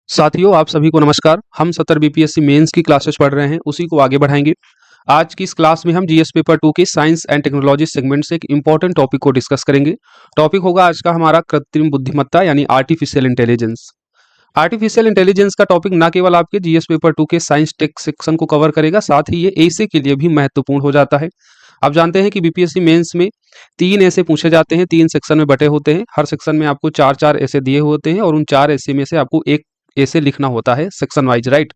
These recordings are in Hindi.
साथियों, आप सभी को नमस्कार। हम 70 बीपीएससी मेंस की क्लासेस पढ़ रहे हैं, उसी को आगे बढ़ाएंगे। आज की इस क्लास में हम जीएस पेपर 2 के साइंस एंड टेक्नोलॉजी सेगमेंट से एक इंपॉर्टेंट टॉपिक को डिस्कस करेंगे। टॉपिक होगा आज का हमारा कृत्रिम बुद्धिमत्ता यानी आर्टिफिशियल इंटेलिजेंस। आर्टिफिशियल इंटेलिजेंस का टॉपिक न केवल आपके जीएस पेपर 2 के साइंस टेक सेक्शन को कवर करेगा, साथ ही ये एसे के लिए भी महत्वपूर्ण हो जाता है। आप जानते हैं कि बीपीएससी मेंस में 3 ऐसे पूछे जाते हैं, 3 सेक्शन में बटे होते हैं। हर सेक्शन में आपको 4-4 ऐसे दिए होते हैं और उन 4 ऐसे में से आपको एक ऐसे लिखना होता है सेक्शन वाइज, राइट।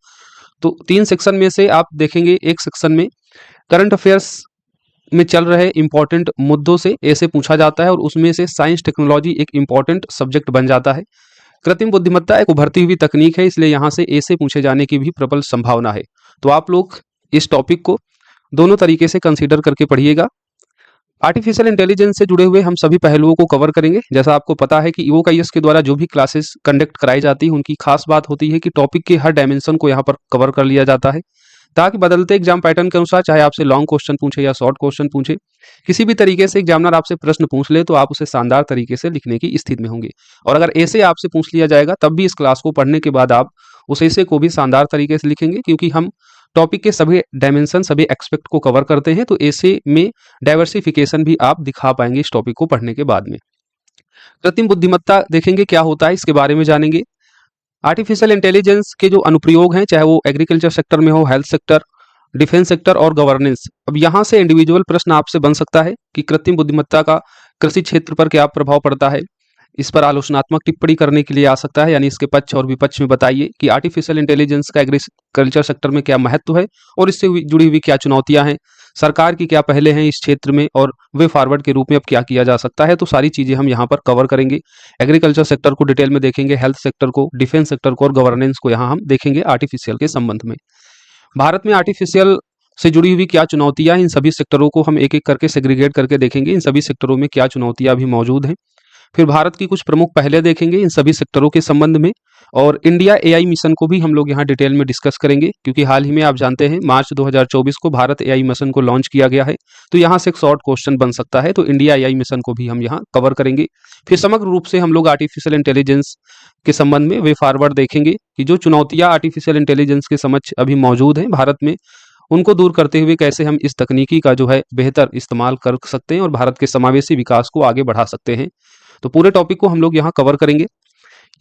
तो 3 सेक्शन में से आप देखेंगे, एक सेक्शन में करंट अफेयर्स में चल रहे इंपॉर्टेंट मुद्दों से ऐसे पूछा जाता है और उसमें से साइंस टेक्नोलॉजी एक इंपॉर्टेंट सब्जेक्ट बन जाता है। कृत्रिम बुद्धिमत्ता एक उभरती हुई तकनीक है, इसलिए यहाँ से ऐसे पूछे जाने की भी प्रबल संभावना है। तो आप लोग इस टॉपिक को दोनों तरीके से कंसीडर करके पढ़िएगा। आर्टिफिशियल इंटेलिजेंस से जुड़े हुए हम सभी पहलुओं को कवर करेंगे। जैसा आपको पता है कि ईओकाईएस के द्वारा जो भी क्लासेस कंडक्ट कराई जाती है, उनकी खास बात होती है कि टॉपिक के हर डायमेंशन को यहाँ पर कवर कर लिया जाता है, ताकि बदलते एग्जाम पैटर्न के अनुसार चाहे आपसे लॉन्ग क्वेश्चन पूछे या शॉर्ट क्वेश्चन पूछे, किसी भी तरीके से एग्जामिनर आपसे प्रश्न पूछ ले तो आप उसे शानदार तरीके से लिखने की स्थिति में होंगे। और अगर ऐसे आपसे पूछ लिया जाएगा तब भी इस क्लास को पढ़ने के बाद आप उस ऐसे को भी शानदार तरीके से लिखेंगे, क्योंकि हम टॉपिक के सभी डायमेंशन, सभी एक्सपेक्ट को कवर करते हैं। तो ऐसे में डाइवर्सिफिकेशन भी आप दिखा पाएंगे इस टॉपिक को पढ़ने के बाद में। कृत्रिम बुद्धिमत्ता देखेंगे क्या होता है, इसके बारे में जानेंगे। आर्टिफिशियल इंटेलिजेंस के जो अनुप्रयोग हैं, चाहे वो एग्रीकल्चर सेक्टर में हो, हेल्थ सेक्टर, डिफेंस सेक्टर और गवर्नेंस। अब यहाँ से इंडिविजुअल प्रश्न आपसे बन सकता है कि कृत्रिम बुद्धिमत्ता का कृषि क्षेत्र पर क्या प्रभाव पड़ता है। इस पर आलोचनात्मक टिप्पणी करने के लिए आ सकता है, यानी इसके पक्ष और विपक्ष में बताइए कि आर्टिफिशियल इंटेलिजेंस का एग्रीकल्चर सेक्टर में क्या महत्व है और इससे जुड़ी हुई क्या चुनौतियां हैं, सरकार की क्या पहले हैं इस क्षेत्र में और वे फॉरवर्ड के रूप में अब क्या किया जा सकता है। तो सारी चीजें हम यहाँ पर कवर करेंगे। एग्रीकल्चर सेक्टर को डिटेल में देखेंगे, हेल्थ सेक्टर को, डिफेंस सेक्टर को और गवर्नेंस को यहाँ हम देखेंगे आर्टिफिशियल के संबंध में। भारत में आर्टिफिशियल से जुड़ी हुई क्या चुनौतियां हैं, इन सभी सेक्टरों को हम एक एक करके सेग्रीगेट करके देखेंगे, इन सभी सेक्टरों में क्या चुनौतियां भी मौजूद हैं। फिर भारत की कुछ प्रमुख पहले देखेंगे इन सभी सेक्टरों के संबंध में, और इंडिया एआई मिशन को भी हम लोग यहाँ डिटेल में डिस्कस करेंगे, क्योंकि हाल ही में आप जानते हैं मार्च 2024 को भारत एआई मिशन को लॉन्च किया गया है। तो यहाँ से एक शॉर्ट क्वेश्चन बन सकता है, तो इंडिया एआई मिशन को भी हम यहाँ कवर करेंगे। फिर समग्र रूप से हम लोग आर्टिफिशियल इंटेलिजेंस के संबंध में वे फॉरवर्ड देखेंगे कि जो चुनौतियां आर्टिफिशियल इंटेलिजेंस के समक्ष अभी मौजूद हैं भारत में, उनको दूर करते हुए कैसे हम इस तकनीकी का जो है बेहतर इस्तेमाल कर सकते हैं और भारत के समावेशी विकास को आगे बढ़ा सकते हैं। तो पूरे टॉपिक को हम लोग यहाँ कवर करेंगे।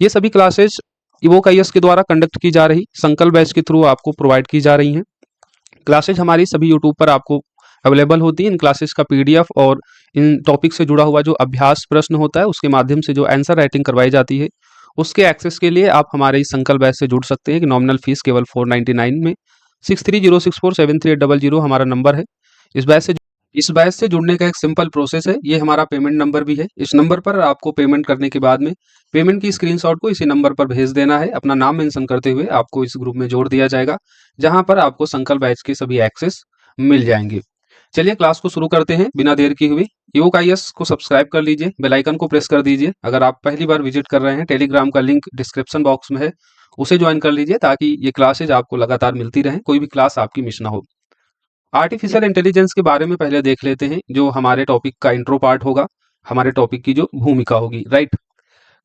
ये सभी क्लासेस ईओकाईएस के द्वारा कंडक्ट की जा रही संकल्प बैच के थ्रू आपको प्रोवाइड की जा रही हैं। क्लासेस हमारी सभी यूट्यूब पर आपको अवेलेबल होती है। इन क्लासेस का पीडीएफ और इन टॉपिक से जुड़ा हुआ जो अभ्यास प्रश्न होता है, उसके माध्यम से जो आंसर राइटिंग करवाई जाती है, उसके एक्सेस के लिए आप हमारे इस संकल्प बैच से जुड़ सकते हैं कि नॉमिनल फीस केवल 499 में। 6306473800 हमारा नंबर है। इस बैच से जुड़ने का एक सिंपल प्रोसेस है। ये हमारा पेमेंट नंबर भी है। इस नंबर पर आपको पेमेंट करने के बाद में पेमेंट की स्क्रीनशॉट को इसी नंबर पर भेज देना है। अपना नाम मेंशन करते हुए आपको इस ग्रुप में जोड़ दिया जाएगा, जहां पर आपको संकल्प बैच के सभी एक्सेस मिल जाएंगे। चलिए क्लास को शुरू करते हैं बिना देर किए हुए। ईओकाईएस को सब्सक्राइब कर लीजिए, बेल आइकन को प्रेस कर दीजिए। अगर आप पहली बार विजिट कर रहे हैं, टेलीग्राम का लिंक डिस्क्रिप्शन बॉक्स में है, उसे ज्वाइन कर लीजिए, ताकि ये क्लासेज आपको लगातार मिलती रहें, कोई भी क्लास आपकी मिस ना हो। आर्टिफिशियल इंटेलिजेंस के बारे में पहले देख लेते हैं, जो हमारे टॉपिक का इंट्रो पार्ट होगा, हमारे टॉपिक की जो भूमिका होगी, राइट।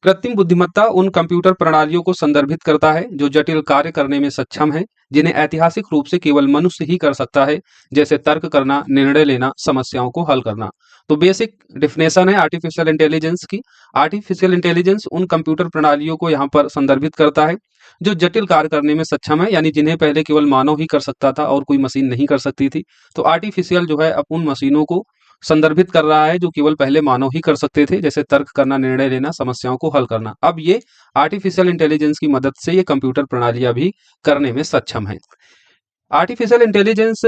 कृत्रिम बुद्धिमत्ता उन कंप्यूटर प्रणालियों को संदर्भित करता है जो जटिल कार्य करने में सक्षम है, जिन्हें ऐतिहासिक रूप से केवल मनुष्य ही कर सकता है, जैसे तर्क करना, निर्णय लेना, समस्याओं को हल करना। तो बेसिक डिफिनेशन है आर्टिफिशियल इंटेलिजेंस की। आर्टिफिशियल इंटेलिजेंस उन कंप्यूटर प्रणालियों को यहाँ पर संदर्भित करता है जो जटिल कार्य करने में सक्षम है, यानी जिन्हें पहले केवल मानव ही कर सकता था और कोई मशीन नहीं कर सकती थी। तो आर्टिफिशियल जो है अब उन मशीनों को संदर्भित कर रहा है जो केवल पहले मानव ही कर सकते थे, जैसे तर्क करना, निर्णय लेना, समस्याओं को हल करना। अब ये आर्टिफिशियल इंटेलिजेंस की मदद से ये कंप्यूटर प्रणालियां भी करने में सक्षम है। आर्टिफिशियल इंटेलिजेंस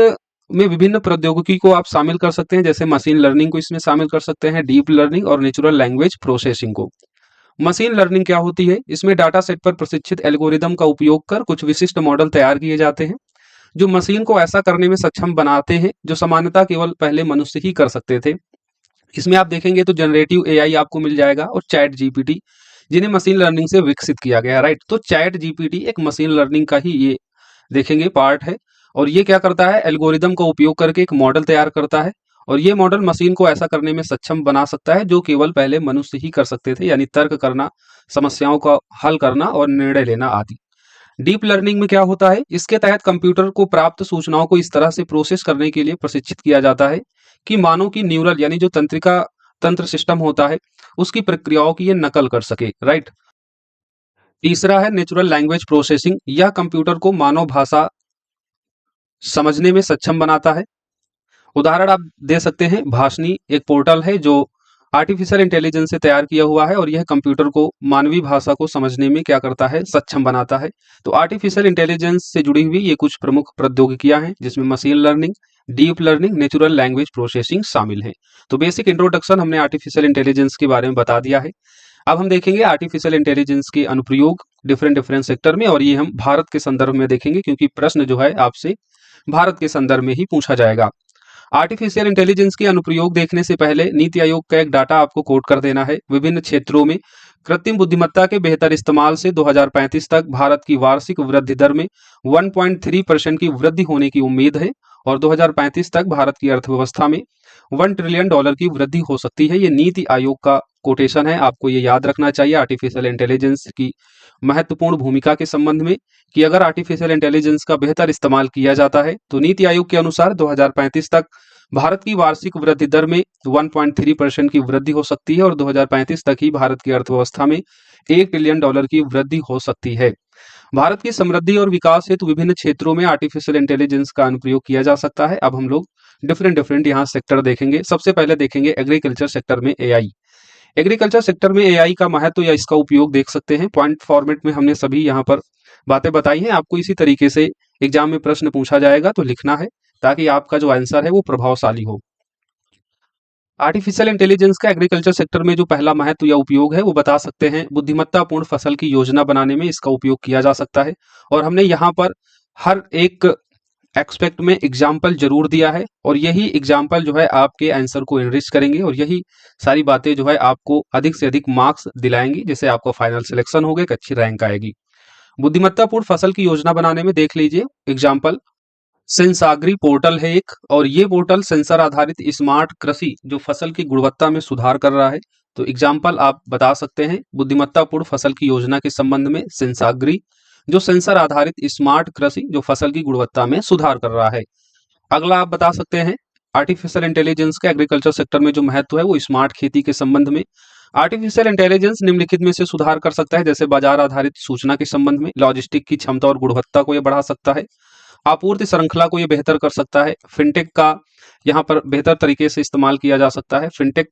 में विभिन्न प्रौद्योगिकी को आप शामिल कर सकते हैं, जैसे मशीन लर्निंग को इसमें शामिल कर सकते हैं, डीप लर्निंग और नेचुरल लैंग्वेज प्रोसेसिंग को। मशीन लर्निंग क्या होती है? इसमें डाटा सेट पर प्रशिक्षित एल्गोरिदम का उपयोग कर कुछ विशिष्ट मॉडल तैयार किए जाते हैं, जो मशीन को ऐसा करने में सक्षम बनाते हैं जो सामान्यतः केवल पहले मनुष्य ही कर सकते थे। इसमें आप देखेंगे तो जनरेटिव एआई आपको मिल जाएगा और चैट जीपीटी, जिन्हें मशीन लर्निंग से विकसित किया गया, राइट। तो चैट जीपीटी एक मशीन लर्निंग का ही ये देखेंगे पार्ट है, और ये क्या करता है? एल्गोरिदम का उपयोग करके एक मॉडल तैयार करता है, और ये मॉडल मशीन को ऐसा करने में सक्षम बना सकता है जो केवल पहले मनुष्य ही कर सकते थे, यानी तर्क करना, समस्याओं का हल करना और निर्णय लेना आदि। डीप लर्निंग में क्या होता है, इसके तहत कंप्यूटर को प्राप्त सूचनाओं को इस तरह से प्रोसेस करने के लिए प्रशिक्षित किया जाता है कि मानव की न्यूरल यानी जो तंत्रिका तंत्र सिस्टम होता है उसकी प्रक्रियाओं की ये नकल कर सके, राइट। तीसरा है नेचुरल लैंग्वेज प्रोसेसिंग, यह कंप्यूटर को मानव भाषा समझने में सक्षम बनाता है। उदाहरण आप दे सकते हैं, भाषनी एक पोर्टल है जो आर्टिफिशियल इंटेलिजेंस से तैयार किया हुआ है और यह कंप्यूटर को मानवीय भाषा को समझने में क्या करता है, सक्षम बनाता है। तो आर्टिफिशियल इंटेलिजेंस से जुड़ी हुई ये कुछ प्रमुख प्रौद्योगिकियां हैं जिसमें machine learning, deep learning, natural language processing शामिल है। तो बेसिक इंट्रोडक्शन हमने आर्टिफिशियल इंटेलिजेंस के बारे में बता दिया है। अब हम देखेंगे आर्टिफिशियल इंटेलिजेंस के अनुप्रयोग डिफरेंट डिफरेंट सेक्टर में, और ये हम भारत के संदर्भ में देखेंगे क्योंकि प्रश्न जो है आपसे भारत के संदर्भ में ही पूछा जाएगा। आर्टिफिशियल इंटेलिजेंस के अनुप्रयोग देखने से पहले नीति आयोग का एक डाटा आपको कोट कर देना है। विभिन्न क्षेत्रों में कृत्रिम बुद्धिमत्ता के बेहतर इस्तेमाल से 2035 तक भारत की वार्षिक वृद्धि दर में 1.3% की वृद्धि होने की उम्मीद है और 2035 तक भारत की अर्थव्यवस्था में $1 ट्रिलियन की वृद्धि हो सकती है। ये नीति आयोग का कोटेशन है, आपको ये याद रखना चाहिए आर्टिफिशियल इंटेलिजेंस की महत्वपूर्ण भूमिका के संबंध में कि अगर आर्टिफिशियल इंटेलिजेंस का बेहतर इस्तेमाल किया जाता है तो नीति आयोग के अनुसार 2035 तक भारत की वार्षिक वृद्धि दर में 1.3% की वृद्धि हो सकती है और 2035 तक ही भारत की अर्थव्यवस्था में $1 ट्रिलियन की वृद्धि हो सकती है। भारत की समृद्धि और विकास हेतु विभिन्न क्षेत्रों में आर्टिफिशियल इंटेलिजेंस का अनुप्रयोग किया जा सकता है। अब हम लोग डिफरेंट डिफरेंट यहाँ सेक्टर देखेंगे। सबसे पहले देखेंगे एग्रीकल्चर सेक्टर में एआई। एग्रीकल्चर सेक्टर में एआई का महत्व या इसका उपयोग देख सकते हैं। पॉइंट फॉर्मेट में हमने सभी यहाँ पर बातें बताई हैं। आपको इसी तरीके से एग्जाम में प्रश्न पूछा जाएगा तो लिखना है ताकि आपका जो आंसर है वो प्रभावशाली हो। आर्टिफिशियल इंटेलिजेंस का एग्रीकल्चर सेक्टर में जो पहला महत्व या उपयोग है वो बता सकते हैं, बुद्धिमत्तापूर्ण फसल की योजना बनाने में इसका उपयोग किया जा सकता है। और हमने यहाँ पर हर एक एक्सपेक्ट में एग्जाम्पल जरूर दिया है और यही एग्जाम्पल जो है आपके आंसर को एनरिच करेंगे और यही सारी बातें जो है आपको अधिक से अधिक मार्क्स दिलाएंगी, जिससे आपका फाइनल सिलेक्शन होगा, एक अच्छी रैंक आएगी। बुद्धिमत्तापूर्ण फसल की योजना बनाने में देख लीजिए एग्जाम्पल, सेंसाग्री पोर्टल है एक, और ये पोर्टल सेंसर आधारित स्मार्ट कृषि जो फसल की गुणवत्ता में सुधार कर रहा है। तो एग्जाम्पल आप बता सकते हैं बुद्धिमत्तापूर्ण फसल की योजना के संबंध में सेंसाग्री जो सेंसर आधारित स्मार्ट कृषि जो फसल की गुणवत्ता में सुधार कर रहा है। अगला आप बता सकते हैं आर्टिफिशियल इंटेलिजेंस का एग्रीकल्चर सेक्टर में जो महत्व है वो स्मार्ट खेती के संबंध में। आर्टिफिशियल इंटेलिजेंस निम्नलिखित में से सुधार कर सकता है, जैसे बाजार आधारित सूचना के संबंध में, लॉजिस्टिक की क्षमता और गुणवत्ता को यह बढ़ा सकता है, आपूर्ति श्रृंखला को यह बेहतर कर सकता है, फिनटेक का यहाँ पर बेहतर तरीके से इस्तेमाल किया जा सकता है। फिनटेक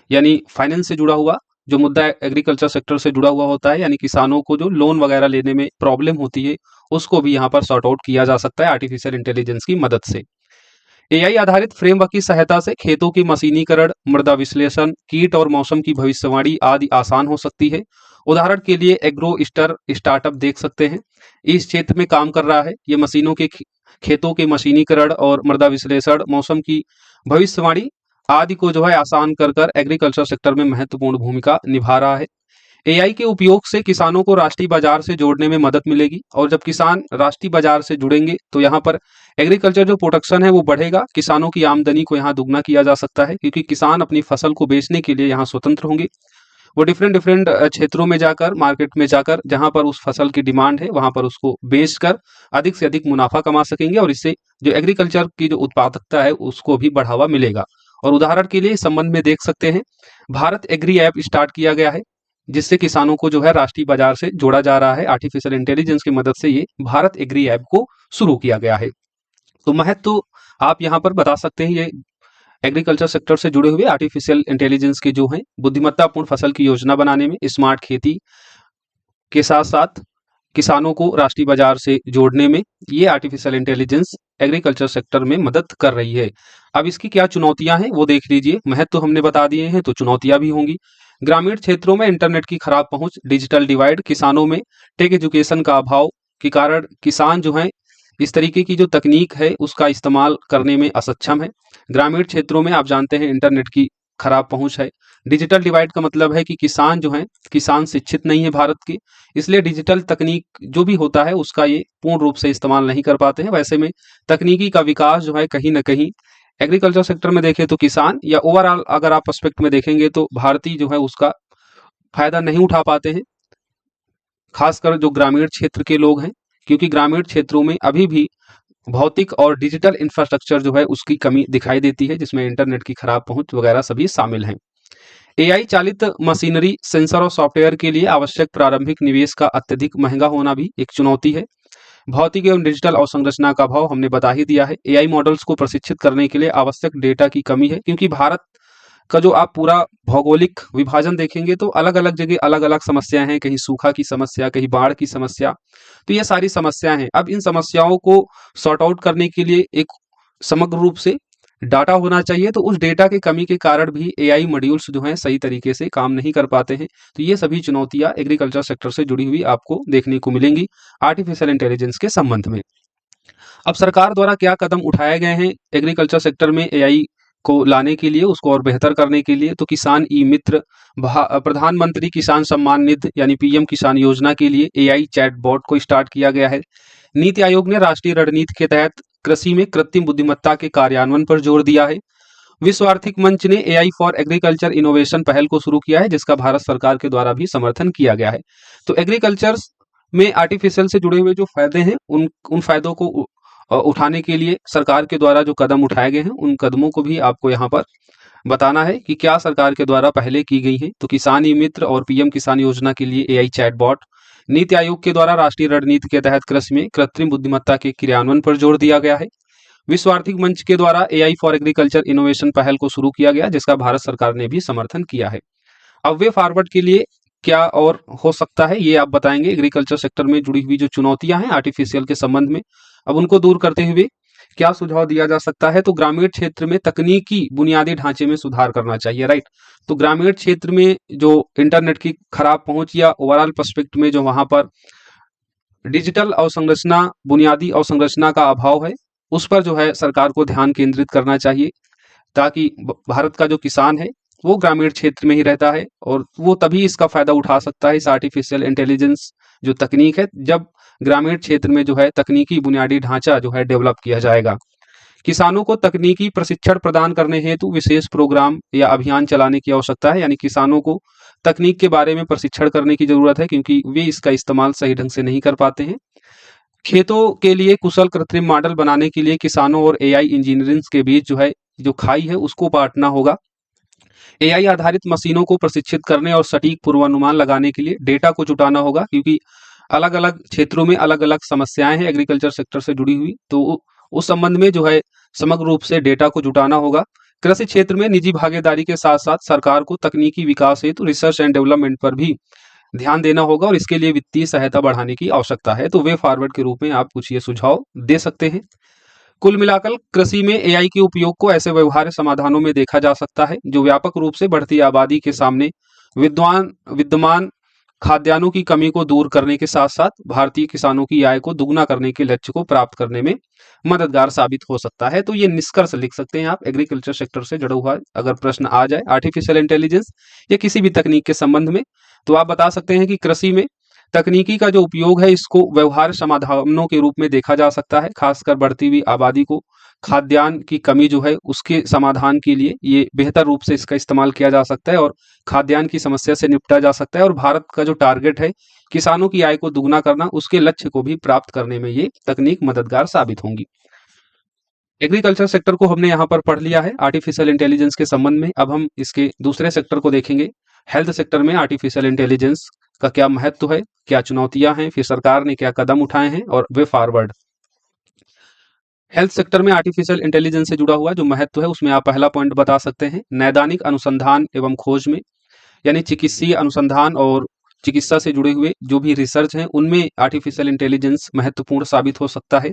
यानी फाइनेंस से जुड़ा हुआ जो मुद्दा एग्रीकल्चर सेक्टर से जुड़ा हुआ होता है, यानी किसानों को जो लोन वगैरह लेने में प्रॉब्लम होती है उसको भी यहाँ पर सॉर्ट आउट किया जा सकता है आर्टिफिशियल इंटेलिजेंस की मदद से। एआई आधारित फ्रेमवर्क की सहायता से खेतों की मशीनीकरण, मृदा विश्लेषण, कीट और मौसम की भविष्यवाणी आदि आसान हो सकती है। उदाहरण के लिए एग्रोस्टर स्टार्टअप देख सकते हैं, इस क्षेत्र में काम कर रहा है। ये मशीनों के खेतों के मशीनीकरण और मृदा विश्लेषण, मौसम की भविष्यवाणी आदि को जो है आसान कर कर एग्रीकल्चर सेक्टर में महत्वपूर्ण भूमिका निभा रहा है। एआई के उपयोग से किसानों को राष्ट्रीय बाजार से जोड़ने में मदद मिलेगी और जब किसान राष्ट्रीय बाजार से जुड़ेंगे तो यहाँ पर एग्रीकल्चर जो प्रोडक्शन है वो बढ़ेगा, किसानों की आमदनी को यहाँ दुगना किया जा सकता है क्योंकि किसान अपनी फसल को बेचने के लिए यहाँ स्वतंत्र होंगे। वो डिफरेंट डिफरेंट क्षेत्रों में जाकर, मार्केट में जाकर जहां पर उस फसल की डिमांड है वहां पर उसको बेचकर अधिक से अधिक मुनाफा कमा सकेंगे और इससे जो एग्रीकल्चर की जो उत्पादकता है उसको भी बढ़ावा मिलेगा। और उदाहरण के लिए इस संबंध में देख सकते हैं भारत एग्री ऐप स्टार्ट किया गया है जिससे किसानों को जो है राष्ट्रीय बाजार से जोड़ा जा रहा है। आर्टिफिशियल इंटेलिजेंस की मदद से ये भारत एग्री ऐप को शुरू किया गया है। तो महत्व आप यहाँ पर बता सकते हैं, ये एग्रीकल्चर सेक्टर से जुड़े हुए आर्टिफिशियल इंटेलिजेंस के जो हैं बुद्धिमत्तापूर्ण फसल की योजना बनाने में, स्मार्ट खेती के साथ साथ किसानों को राष्ट्रीय बाजार से जोड़ने में ये आर्टिफिशियल इंटेलिजेंस एग्रीकल्चर सेक्टर में मदद कर रही है। अब इसकी क्या चुनौतियां हैं वो देख लीजिए। महत्व तो हमने बता दिए हैं, तो चुनौतियां भी होंगी। ग्रामीण क्षेत्रों में इंटरनेट की खराब पहुंच, डिजिटल डिवाइड, किसानों में टेक एजुकेशन का अभाव के कारण किसान जो है इस तरीके की जो तकनीक है उसका इस्तेमाल करने में असक्षम है। ग्रामीण क्षेत्रों में आप जानते हैं इंटरनेट की खराब पहुंच है। डिजिटल डिवाइड का मतलब है कि किसान जो है, किसान शिक्षित नहीं है भारत के, इसलिए डिजिटल तकनीक जो भी होता है उसका ये पूर्ण रूप से इस्तेमाल नहीं कर पाते हैं। वैसे में तकनीकी का विकास जो है कहीं ना कहीं एग्रीकल्चर सेक्टर में देखें तो किसान या ओवरऑल अगर आप एस्पेक्ट में देखेंगे तो भारतीय जो है उसका फायदा नहीं उठा पाते हैं, खासकर जो ग्रामीण क्षेत्र के लोग हैं। क्योंकि ग्रामीण क्षेत्रों में अभी भी भौतिक और डिजिटल इंफ्रास्ट्रक्चर जो है उसकी कमी दिखाई देती है, जिसमें इंटरनेट की खराब पहुंच वगैरह सभी शामिल हैं। एआई चालित मशीनरी, सेंसर और सॉफ्टवेयर के लिए आवश्यक प्रारंभिक निवेश का अत्यधिक महंगा होना भी एक चुनौती है। भौतिक एवं डिजिटल अवसंरचना का अभाव हमने बता ही दिया है। एआई मॉडल्स को प्रशिक्षित करने के लिए आवश्यक डेटा की कमी है, क्योंकि भारत का जो आप पूरा भौगोलिक विभाजन देखेंगे तो अलग अलग जगह अलग अलग समस्याएं हैं, कहीं सूखा की समस्या, कहीं बाढ़ की समस्या। तो ये सारी समस्याएं हैं। अब इन समस्याओं को सॉर्ट आउट करने के लिए एक समग्र रूप से डाटा होना चाहिए, तो उस डेटा की कमी के कारण भी एआई मॉड्यूल्स जो हैं सही तरीके से काम नहीं कर पाते हैं। तो ये सभी चुनौतियां एग्रीकल्चर सेक्टर से जुड़ी हुई आपको देखने को मिलेंगी आर्टिफिशियल इंटेलिजेंस के संबंध में। अब सरकार द्वारा क्या कदम उठाए गए हैं एग्रीकल्चर सेक्टर में एआई को लाने के लिए, उसको और बेहतर करने के लिए? तो किसान ई मित्र, प्रधानमंत्री किसान सम्मान निधि यानी पीएम किसान योजना के लिए एआई चैटबॉट को स्टार्ट किया गया है। नीति आयोग ने राष्ट्रीय रणनीति के तहत कृषि में कृत्रिम बुद्धिमत्ता के कार्यान्वयन पर जोर दिया है। विश्व आर्थिक मंच ने एआई फॉर एग्रीकल्चर इनोवेशन पहल को शुरू किया है, जिसका भारत सरकार के द्वारा भी समर्थन किया गया है। तो एग्रीकल्चर में आर्टिफिशियल से जुड़े हुए जो फायदे हैं उन फायदों को उठाने के लिए सरकार के द्वारा जो कदम उठाए गए हैं उन कदमों को भी आपको यहाँ पर बताना है कि क्या सरकार के द्वारा पहले की गई है। तो किसान ई मित्र और पीएम किसान योजना के लिए एआई चैटबॉट, नीति आयोग के द्वारा राष्ट्रीय रणनीति के तहत कृषि में कृत्रिम बुद्धिमत्ता के क्रियान्वयन पर जोर दिया गया है। विश्व आर्थिक मंच के द्वारा एआई फॉर एग्रीकल्चर इनोवेशन पहल को शुरू किया गया, जिसका भारत सरकार ने भी समर्थन किया है। अब वे फॉरवर्ड के लिए क्या और हो सकता है ये आप बताएंगे। एग्रीकल्चर सेक्टर में जुड़ी हुई जो चुनौतियां हैं आर्टिफिशियल के संबंध में, अब उनको दूर करते हुए क्या सुझाव दिया जा सकता है? तो ग्रामीण क्षेत्र में तकनीकी बुनियादी ढांचे में सुधार करना चाहिए, राइट। तो ग्रामीण क्षेत्र में जो इंटरनेट की खराब पहुंच या ओवरऑल पर्सपेक्ट में जो वहां पर डिजिटल अवसंरचना, बुनियादी अवसंरचना का अभाव है, उस पर जो है सरकार को ध्यान केंद्रित करना चाहिए, ताकि भारत का जो किसान है वो ग्रामीण क्षेत्र में ही रहता है और वो तभी इसका फायदा उठा सकता है, इस आर्टिफिशियल इंटेलिजेंस जो तकनीक है, जब ग्रामीण क्षेत्र में जो है तकनीकी बुनियादी ढांचा जो है डेवलप किया जाएगा। किसानों को तकनीकी प्रशिक्षण प्रदान करने हेतु विशेष प्रोग्राम या अभियान चलाने की आवश्यकता है, यानी किसानों को तकनीक के बारे में प्रशिक्षण करने की जरूरत है, क्योंकि वे इसका इस्तेमाल सही ढंग से नहीं कर पाते हैं। खेतों के लिए कुशल कृत्रिम मॉडल बनाने के लिए किसानों और एआई इंजीनियरिंग के बीच जो है जो खाई है उसको पाटना होगा। एआई आधारित मशीनों को प्रशिक्षित करने और सटीक पूर्वानुमान लगाने के लिए डेटा को जुटाना होगा, क्योंकि अलग अलग क्षेत्रों में अलग अलग समस्याएं हैं एग्रीकल्चर सेक्टर से जुड़ी हुई, तो उस संबंध में जो है समग्र रूप से डेटा को जुटाना होगा। कृषि क्षेत्र में निजी भागीदारी के साथ साथ सरकार को तकनीकी विकास हेतु रिसर्च एंड डेवलपमेंट पर भी ध्यान देना होगा और इसके लिए वित्तीय सहायता बढ़ाने की आवश्यकता है। तो वे फॉरवर्ड के रूप में आप कुछ ये सुझाव दे सकते हैं। कुल मिलाकर कृषि में एआई के उपयोग को ऐसे व्यवहार्य समाधानों में देखा जा सकता है जो व्यापक रूप से बढ़ती आबादी के सामने विद्यमान खाद्यान्नों की कमी को दूर करने के साथ साथ भारतीय किसानों की आय को दुगना करने के लक्ष्य को प्राप्त करने में मददगार साबित हो सकता है। तो ये निष्कर्ष लिख सकते हैं आप एग्रीकल्चर सेक्टर से जुड़ा हुआ अगर प्रश्न आ जाए आर्टिफिशियल इंटेलिजेंस या किसी भी तकनीक के संबंध में, तो आप बता सकते हैं कि कृषि में तकनीकी का जो उपयोग है इसको व्यवहार्य समाधानों के रूप में देखा जा सकता है, खासकर बढ़ती हुई आबादी को खाद्यान्न की कमी जो है उसके समाधान के लिए ये बेहतर रूप से इसका इस्तेमाल किया जा सकता है और खाद्यान्न की समस्या से निपटा जा सकता है। और भारत का जो टारगेट है किसानों की आय को दुगना करना, उसके लक्ष्य को भी प्राप्त करने में ये तकनीक मददगार साबित होंगी। एग्रीकल्चर सेक्टर को हमने यहाँ पर पढ़ लिया है आर्टिफिशियल इंटेलिजेंस के संबंध में। अब हम इसके दूसरे सेक्टर को देखेंगे। हेल्थ सेक्टर में आर्टिफिशियल इंटेलिजेंस का क्या महत्व है, क्या चुनौतियां हैं, फिर सरकार ने क्या कदम उठाए हैं और वे फॉरवर्ड। हेल्थ सेक्टर में आर्टिफिशियल इंटेलिजेंस से जुड़ा हुआ जो महत्व है उसमें आप पहला पॉइंट बता सकते हैं, नैदानिक अनुसंधान एवं खोज में, यानी चिकित्सीय अनुसंधान और चिकित्सा से जुड़े हुए जो भी रिसर्च हैं उनमें आर्टिफिशियल इंटेलिजेंस महत्वपूर्ण साबित हो सकता है।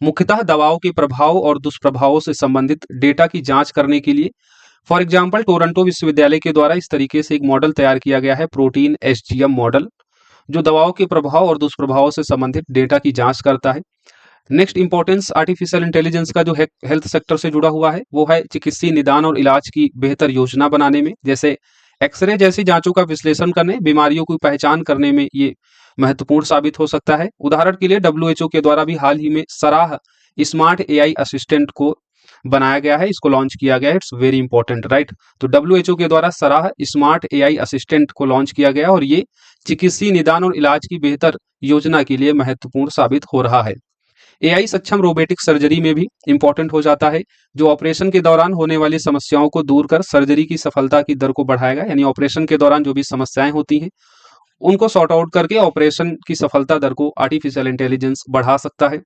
मुख्यतः दवाओं के प्रभाव और दुष्प्रभावों से संबंधित डेटा की जांच करने के लिए, फॉर एग्जाम्पल टोरंटो विश्वविद्यालय के द्वारा इस तरीके से एक मॉडल तैयार किया गया है, प्रोटीन एसजीएम मॉडल, जो दवाओं के प्रभाव और दुष्प्रभावों से संबंधित डेटा की जांच करता है। नेक्स्ट इंपॉर्टेंस आर्टिफिशियल इंटेलिजेंस का जो हेल्थ सेक्टर से जुड़ा हुआ है वो है चिकित्सीय निदान और इलाज की बेहतर योजना बनाने में, जैसे एक्सरे जैसी जांचों का विश्लेषण करने, बीमारियों की पहचान करने में ये महत्वपूर्ण साबित हो सकता है। उदाहरण के लिए डब्ल्यूएचओ के द्वारा भी हाल ही में सराह स्मार्ट एआई असिस्टेंट को बनाया गया है, इसको लॉन्च किया गया है। It's very important, right. तो डब्ल्यूएचओ के द्वारा सराह स्मार्ट एआई असिस्टेंट को लॉन्च किया गया और ये चिकित्सीय निदान और इलाज की बेहतर योजना के लिए महत्वपूर्ण साबित हो रहा है। एआई सक्षम रोबोटिक सर्जरी में भी इंपॉर्टेंट हो जाता है, जो ऑपरेशन के दौरान होने वाली समस्याओं को दूर कर सर्जरी की सफलता की दर को बढ़ाएगा। यानी ऑपरेशन के दौरान जो भी समस्याएं होती हैं उनको सॉर्ट आउट करके ऑपरेशन की सफलता दर को आर्टिफिशियल इंटेलिजेंस बढ़ा सकता है।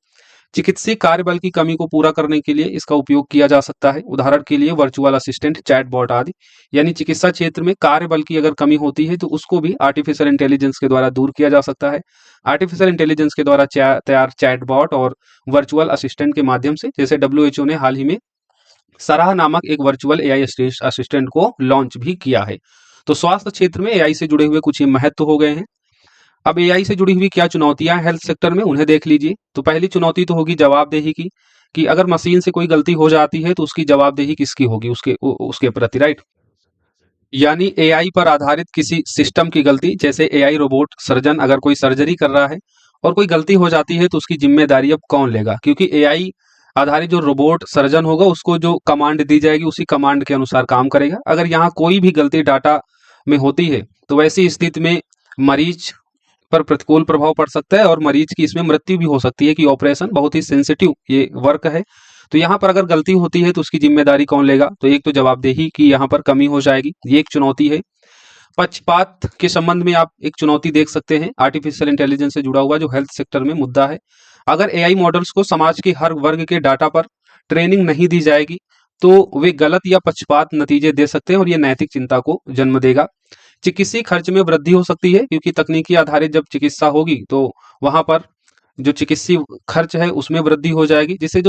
चिकित्सीय कार्यबल की कमी को पूरा करने के लिए इसका उपयोग किया जा सकता है। उदाहरण के लिए वर्चुअल असिस्टेंट, चैटबॉट आदि। यानी चिकित्सा क्षेत्र में कार्यबल की अगर कमी होती है तो उसको भी आर्टिफिशियल इंटेलिजेंस के द्वारा दूर किया जा सकता है। आर्टिफिशियल इंटेलिजेंस के द्वारा तैयार चैटबॉट और वर्चुअल असिस्टेंट के माध्यम से, जैसे डब्ल्यूएचओ ने हाल ही में सराह नामक एक वर्चुअल एआई असिस्टेंट को लॉन्च भी किया है। तो स्वास्थ्य क्षेत्र में एआई से जुड़े हुए कुछ ये महत्व हो गए हैं। अब एआई से जुड़ी हुई क्या चुनौतियां हैं हेल्थ सेक्टर में, उन्हें देख लीजिए। तो पहली चुनौती तो होगी जवाबदेही की, कि अगर मशीन से कोई गलती हो जाती है तो उसकी जवाबदेही किसकी होगी उसके प्रति, राइट। यानी एआई पर आधारित किसी सिस्टम की गलती, जैसे एआई रोबोट सर्जन अगर कोई सर्जरी कर रहा है और कोई गलती हो जाती है तो उसकी जिम्मेदारी अब कौन लेगा? क्योंकि एआई आधारित जो रोबोट सर्जन होगा उसको जो कमांड दी जाएगी उसी कमांड के अनुसार काम करेगा। अगर यहाँ कोई भी गलती डाटा में होती है तो वैसी स्थिति में मरीज पर प्रतिकूल प्रभाव पड़ सकता है और मरीज की इसमें मृत्यु भी हो सकती है, कि ऑपरेशन बहुत ही सेंसिटिव ये वर्क है। तो यहाँ पर अगर गलती होती है तो उसकी जिम्मेदारी कौन लेगा? तो एक तो जवाबदेही की यहाँ पर कमी हो जाएगी, ये एक चुनौती है। पक्षपात के संबंध में आप एक चुनौती देख सकते हैं, आर्टिफिशियल इंटेलिजेंस से जुड़ा हुआ जो हेल्थ सेक्टर में मुद्दा है। अगर एआई मॉडल्स को समाज के हर वर्ग के डाटा पर ट्रेनिंग नहीं दी जाएगी तो वे गलत या पक्षपात नतीजे दे सकते हैं और ये नैतिक चिंता को जन्म देगा। चिकित्सीय खर्च में वृद्धि हो सकती है, क्योंकि तकनीकी आधारित जब चिकित्सा होगी तो वहां पर जो चिकित्सीय खर्च है उसमें वृद्धि हो जाएगी, जिससे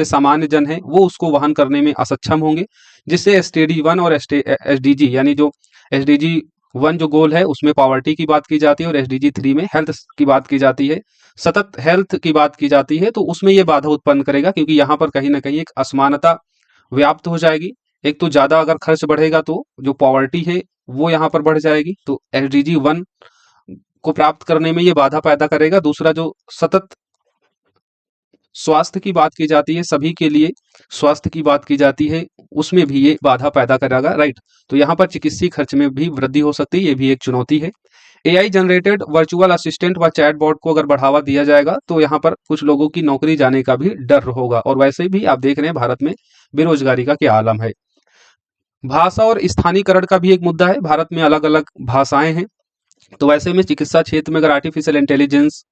सामान्य जन है वो उसको वहन करने में असक्षम होंगे, जिससे एसडीजी 1 और एसडीजी यानी जो एसडीजी 1 जो गोल है उसमें पॉवर्टी की बात की जाती है और एसडीजी 3 में हेल्थ की बात की जाती है, सतत हेल्थ की बात की जाती है। तो उसमें ये बाधा उत्पन्न करेगा, क्योंकि यहाँ पर कहीं ना कहीं एक असमानता व्याप्त हो जाएगी। एक तो ज्यादा अगर खर्च बढ़ेगा तो जो पॉवर्टी है वो यहाँ पर बढ़ जाएगी, तो एसडीजी 1 को प्राप्त करने में ये बाधा पैदा करेगा। दूसरा, जो सतत स्वास्थ्य की बात की जाती है, सभी के लिए स्वास्थ्य की बात की जाती है, उसमें भी ये बाधा पैदा करेगा, राइट। तो यहाँ पर चिकित्सीय खर्च में भी वृद्धि हो सकती है, ये भी एक चुनौती है। एआई जनरेटेड वर्चुअल असिस्टेंट व चैटबॉट को अगर बढ़ावा दिया जाएगा तो यहाँ पर कुछ लोगों की नौकरी जाने का भी डर होगा। और वैसे भी आप देख रहे हैं भारत में बेरोजगारी का क्या आलम है। भाषा और स्थानीयकरण का भी एक मुद्दा है, भारत में अलग अलग भाषाएं हैं। तो वैसे में चिकित्सा क्षेत्र में अगर आर्टिफिशियल इंटेलिजेंस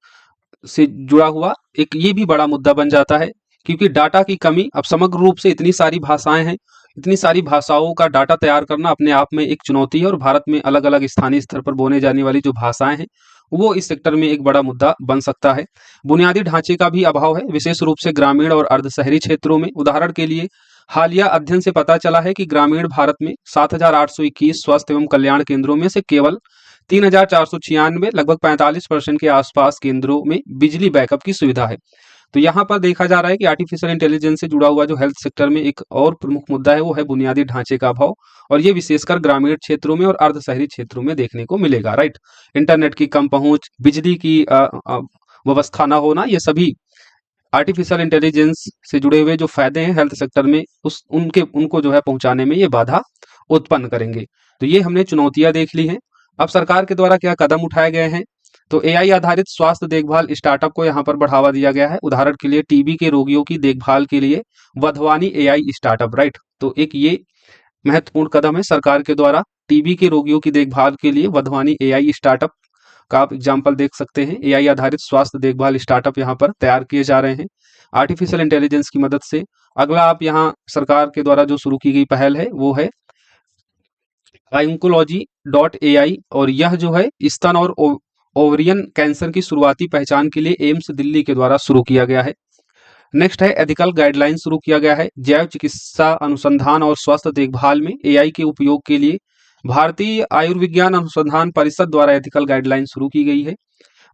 से जुड़ा हुआ एक ये भी बड़ा मुद्दा बन जाता है, क्योंकि डाटा की कमी। अब समग्र रूप से इतनी सारी भाषाएं हैं, इतनी सारी भाषाओं का डाटा तैयार करना अपने आप में एक चुनौती है और भारत में अलग अलग स्थानीय स्तर पर बोले जाने वाली जो भाषाएं हैं वो इस सेक्टर में एक बड़ा मुद्दा बन सकता है। बुनियादी ढांचे का भी अभाव है, विशेष रूप से ग्रामीण और अर्ध शहरी क्षेत्रों में। उदाहरण के लिए हालिया अध्ययन से पता चला है कि ग्रामीण भारत में 7,821 स्वास्थ्य एवं कल्याण केंद्रों में से केवल 3,496 लगभग 45% के आसपास केंद्रों में बिजली बैकअप की सुविधा है। तो यहाँ पर देखा जा रहा है कि आर्टिफिशियल इंटेलिजेंस से जुड़ा हुआ जो हेल्थ सेक्टर में एक और प्रमुख मुद्दा है वो है बुनियादी ढांचे का अभाव, और ये विशेषकर ग्रामीण क्षेत्रों में और अर्ध शहरी क्षेत्रों में देखने को मिलेगा, राइट। इंटरनेट की कम पहुंच, बिजली की व्यवस्था न होना, ये सभी आर्टिफिशियल इंटेलिजेंस से जुड़े हुए जो फायदे हैं हेल्थ सेक्टर में उनको जो है पहुंचाने में ये बाधा उत्पन्न करेंगे। तो ये हमने चुनौतियां देख ली हैं। अब सरकार के द्वारा क्या कदम उठाए गए हैं? तो एआई आधारित स्वास्थ्य देखभाल स्टार्टअप को यहाँ पर बढ़ावा दिया गया है। उदाहरण के लिए टीबी के रोगियों की देखभाल के लिए वधवानी एआई स्टार्टअप, राइट। तो एक ये महत्वपूर्ण कदम है सरकार के द्वारा, टीबी के रोगियों की देखभाल के लिए वधवानी एआई स्टार्टअप का आप एग्जाम्पल देख सकते हैं। एआई आधारित स्वास्थ्य देखभाल स्टार्टअप यहाँ पर तैयार किए जा रहे हैं आर्टिफिशियल इंटेलिजेंस की मदद से। अगला आप यहाँ सरकार के द्वारा जो शुरू की गई पहल है वो है ऑन्कोलॉजी.ai, और यह जो है स्तन और ओवरियन कैंसर की शुरुआती पहचान के लिए एम्स दिल्ली के द्वारा शुरू किया गया है। नेक्स्ट है एथिकल गाइडलाइन शुरू किया गया है। जैव चिकित्सा अनुसंधान और स्वास्थ्य देखभाल में एआई के उपयोग के लिए भारतीय आयुर्विज्ञान अनुसंधान परिषद द्वारा एथिकल गाइडलाइन शुरू की गई है।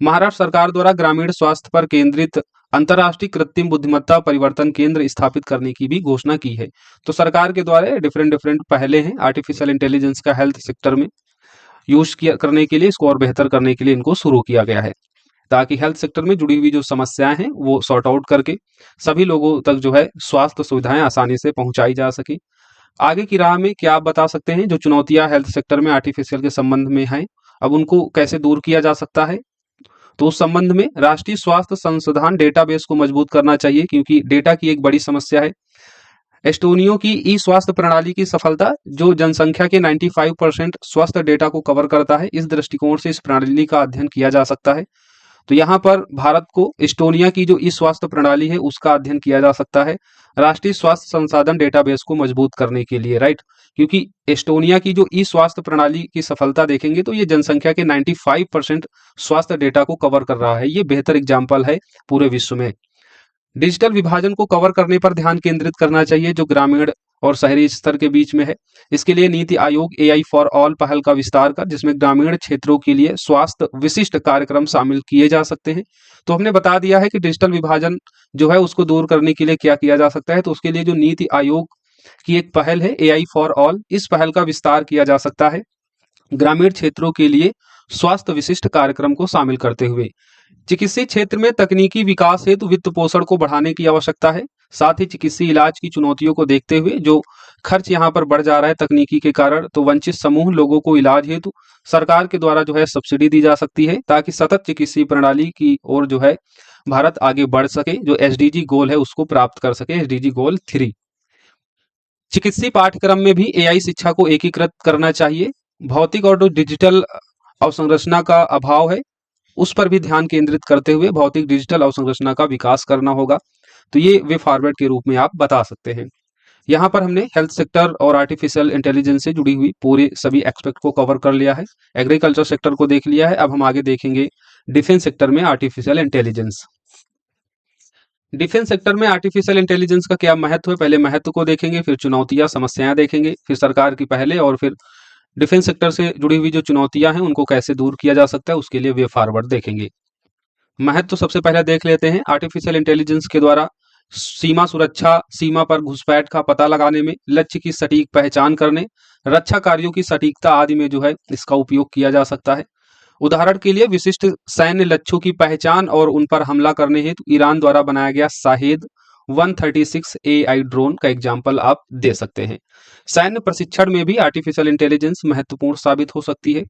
महाराष्ट्र सरकार द्वारा ग्रामीण स्वास्थ्य पर केंद्रित अंतर्राष्ट्रीय कृत्रिम बुद्धिमत्ता परिवर्तन केंद्र स्थापित करने की भी घोषणा की है। तो सरकार के द्वारा डिफरेंट पहले हैं आर्टिफिशियल इंटेलिजेंस का हेल्थ सेक्टर में यूज करने के लिए, इसको और बेहतर करने के लिए इनको शुरू किया गया है। ताकि हेल्थ सेक्टर में जुड़ी हुई जो समस्याएं हैं वो सॉर्ट आउट करके सभी लोगों तक जो है स्वास्थ्य सुविधाएं आसानी से पहुंचाई जा सके। आगे की राह में क्या आप बता सकते हैं जो चुनौतियां हेल्थ सेक्टर में आर्टिफिशियल के संबंध में हैं, अब उनको कैसे दूर किया जा सकता है? तो उस संबंध में राष्ट्रीय स्वास्थ्य संसाधन डेटाबेस को मजबूत करना चाहिए, क्योंकि डेटा की एक बड़ी समस्या है। एस्टोनियो की ई स्वास्थ्य प्रणाली की सफलता जो जनसंख्या के 95% स्वास्थ्य डेटा को कवर करता है, इस दृष्टिकोण से इस प्रणाली का अध्ययन किया जा सकता है। तो यहाँ पर भारत को एस्टोनिया की जो ई स्वास्थ्य प्रणाली है उसका अध्ययन किया जा सकता है राष्ट्रीय स्वास्थ्य संसाधन डेटाबेस को मजबूत करने के लिए, राइट। क्योंकि एस्टोनिया की जो ई स्वास्थ्य प्रणाली की सफलता देखेंगे तो ये जनसंख्या के 95% स्वास्थ्य डेटा को कवर कर रहा है। ये बेहतर एग्जाम्पल है पूरे विश्व में। डिजिटल विभाजन को कवर करने पर ध्यान केंद्रित करना चाहिए जो ग्रामीण और शहरी स्तर के बीच में है। इसके लिए NITI Aayog AI for all पहल का विस्तार कर जिसमें ग्रामीण क्षेत्रों के लिए स्वास्थ्य विशिष्ट कार्यक्रम शामिल किए जा सकते हैं। तो हमने बता दिया है कि डिजिटल विभाजन जो है उसको दूर करने के लिए क्या किया जा सकता है। तो उसके लिए जो नीति आयोग की एक पहल है एआई फॉर ऑल, इस पहल का विस्तार किया जा सकता है ग्रामीण क्षेत्रों के लिए स्वास्थ्य विशिष्ट कार्यक्रम को शामिल करते हुए। चिकित्सीय क्षेत्र में तकनीकी विकास हेतु वित्त पोषण को बढ़ाने की आवश्यकता है। साथ ही चिकित्सीय इलाज की चुनौतियों को देखते हुए जो खर्च यहाँ पर बढ़ जा रहा है तकनीकी के कारण, तो वंचित समूह लोगों को इलाज हेतु सरकार के द्वारा जो है सब्सिडी दी जा सकती है ताकि सतत चिकित्सीय प्रणाली की ओर जो है भारत आगे बढ़ सके, जो एसडीजी गोल है उसको प्राप्त कर सके, एसडीजी गोल 3। चिकित्सीय पाठ्यक्रम में भी एआई शिक्षा को एकीकृत करना चाहिए। भौतिक और जो डिजिटल अवसंरचना का अभाव है उस पर भी ध्यान केंद्रित करते हुए भौतिक डिजिटल अवसंरचना का विकास करना होगा। तो ये वे फॉरवर्ड के रूप में आप बता सकते हैं। यहाँ पर हमने हेल्थ सेक्टर और आर्टिफिशियल इंटेलिजेंस से जुड़ी हुई पूरे सभी एक्सपेक्ट को कवर कर लिया है। एग्रीकल्चर सेक्टर को देख लिया है, अब हम आगे देखेंगे डिफेंस सेक्टर में आर्टिफिशियल इंटेलिजेंस। डिफेंस सेक्टर में आर्टिफिशियल इंटेलिजेंस का क्या महत्व है, पहले महत्व को देखेंगे, फिर चुनौतियां समस्याएं देखेंगे, फिर सरकार की पहले, और फिर डिफेंस सेक्टर से जुड़ी हुई जो चुनौतियां हैं उनको कैसे दूर किया जा सकता है उसके लिए वे फॉरवर्ड देखेंगे। महत्व सबसे पहले देख लेते हैं। आर्टिफिशियल इंटेलिजेंस के द्वारा सीमा सुरक्षा, सीमा पर घुसपैठ का पता लगाने में, लक्ष्य की सटीक पहचान करने, रक्षा कार्यों की सटीकता आदि में जो है इसका उपयोग किया जा सकता है। उदाहरण के लिए विशिष्ट सैन्य लक्ष्यों की पहचान और उन पर हमला करने हेतु ईरान द्वारा बनाया गया शाहेद 136 AI ड्रोन का एग्जाम्पल आप दे सकते हैं। सैन्य प्रशिक्षण में भी आर्टिफिशियल इंटेलिजेंस महत्वपूर्ण साबित हो सकती है।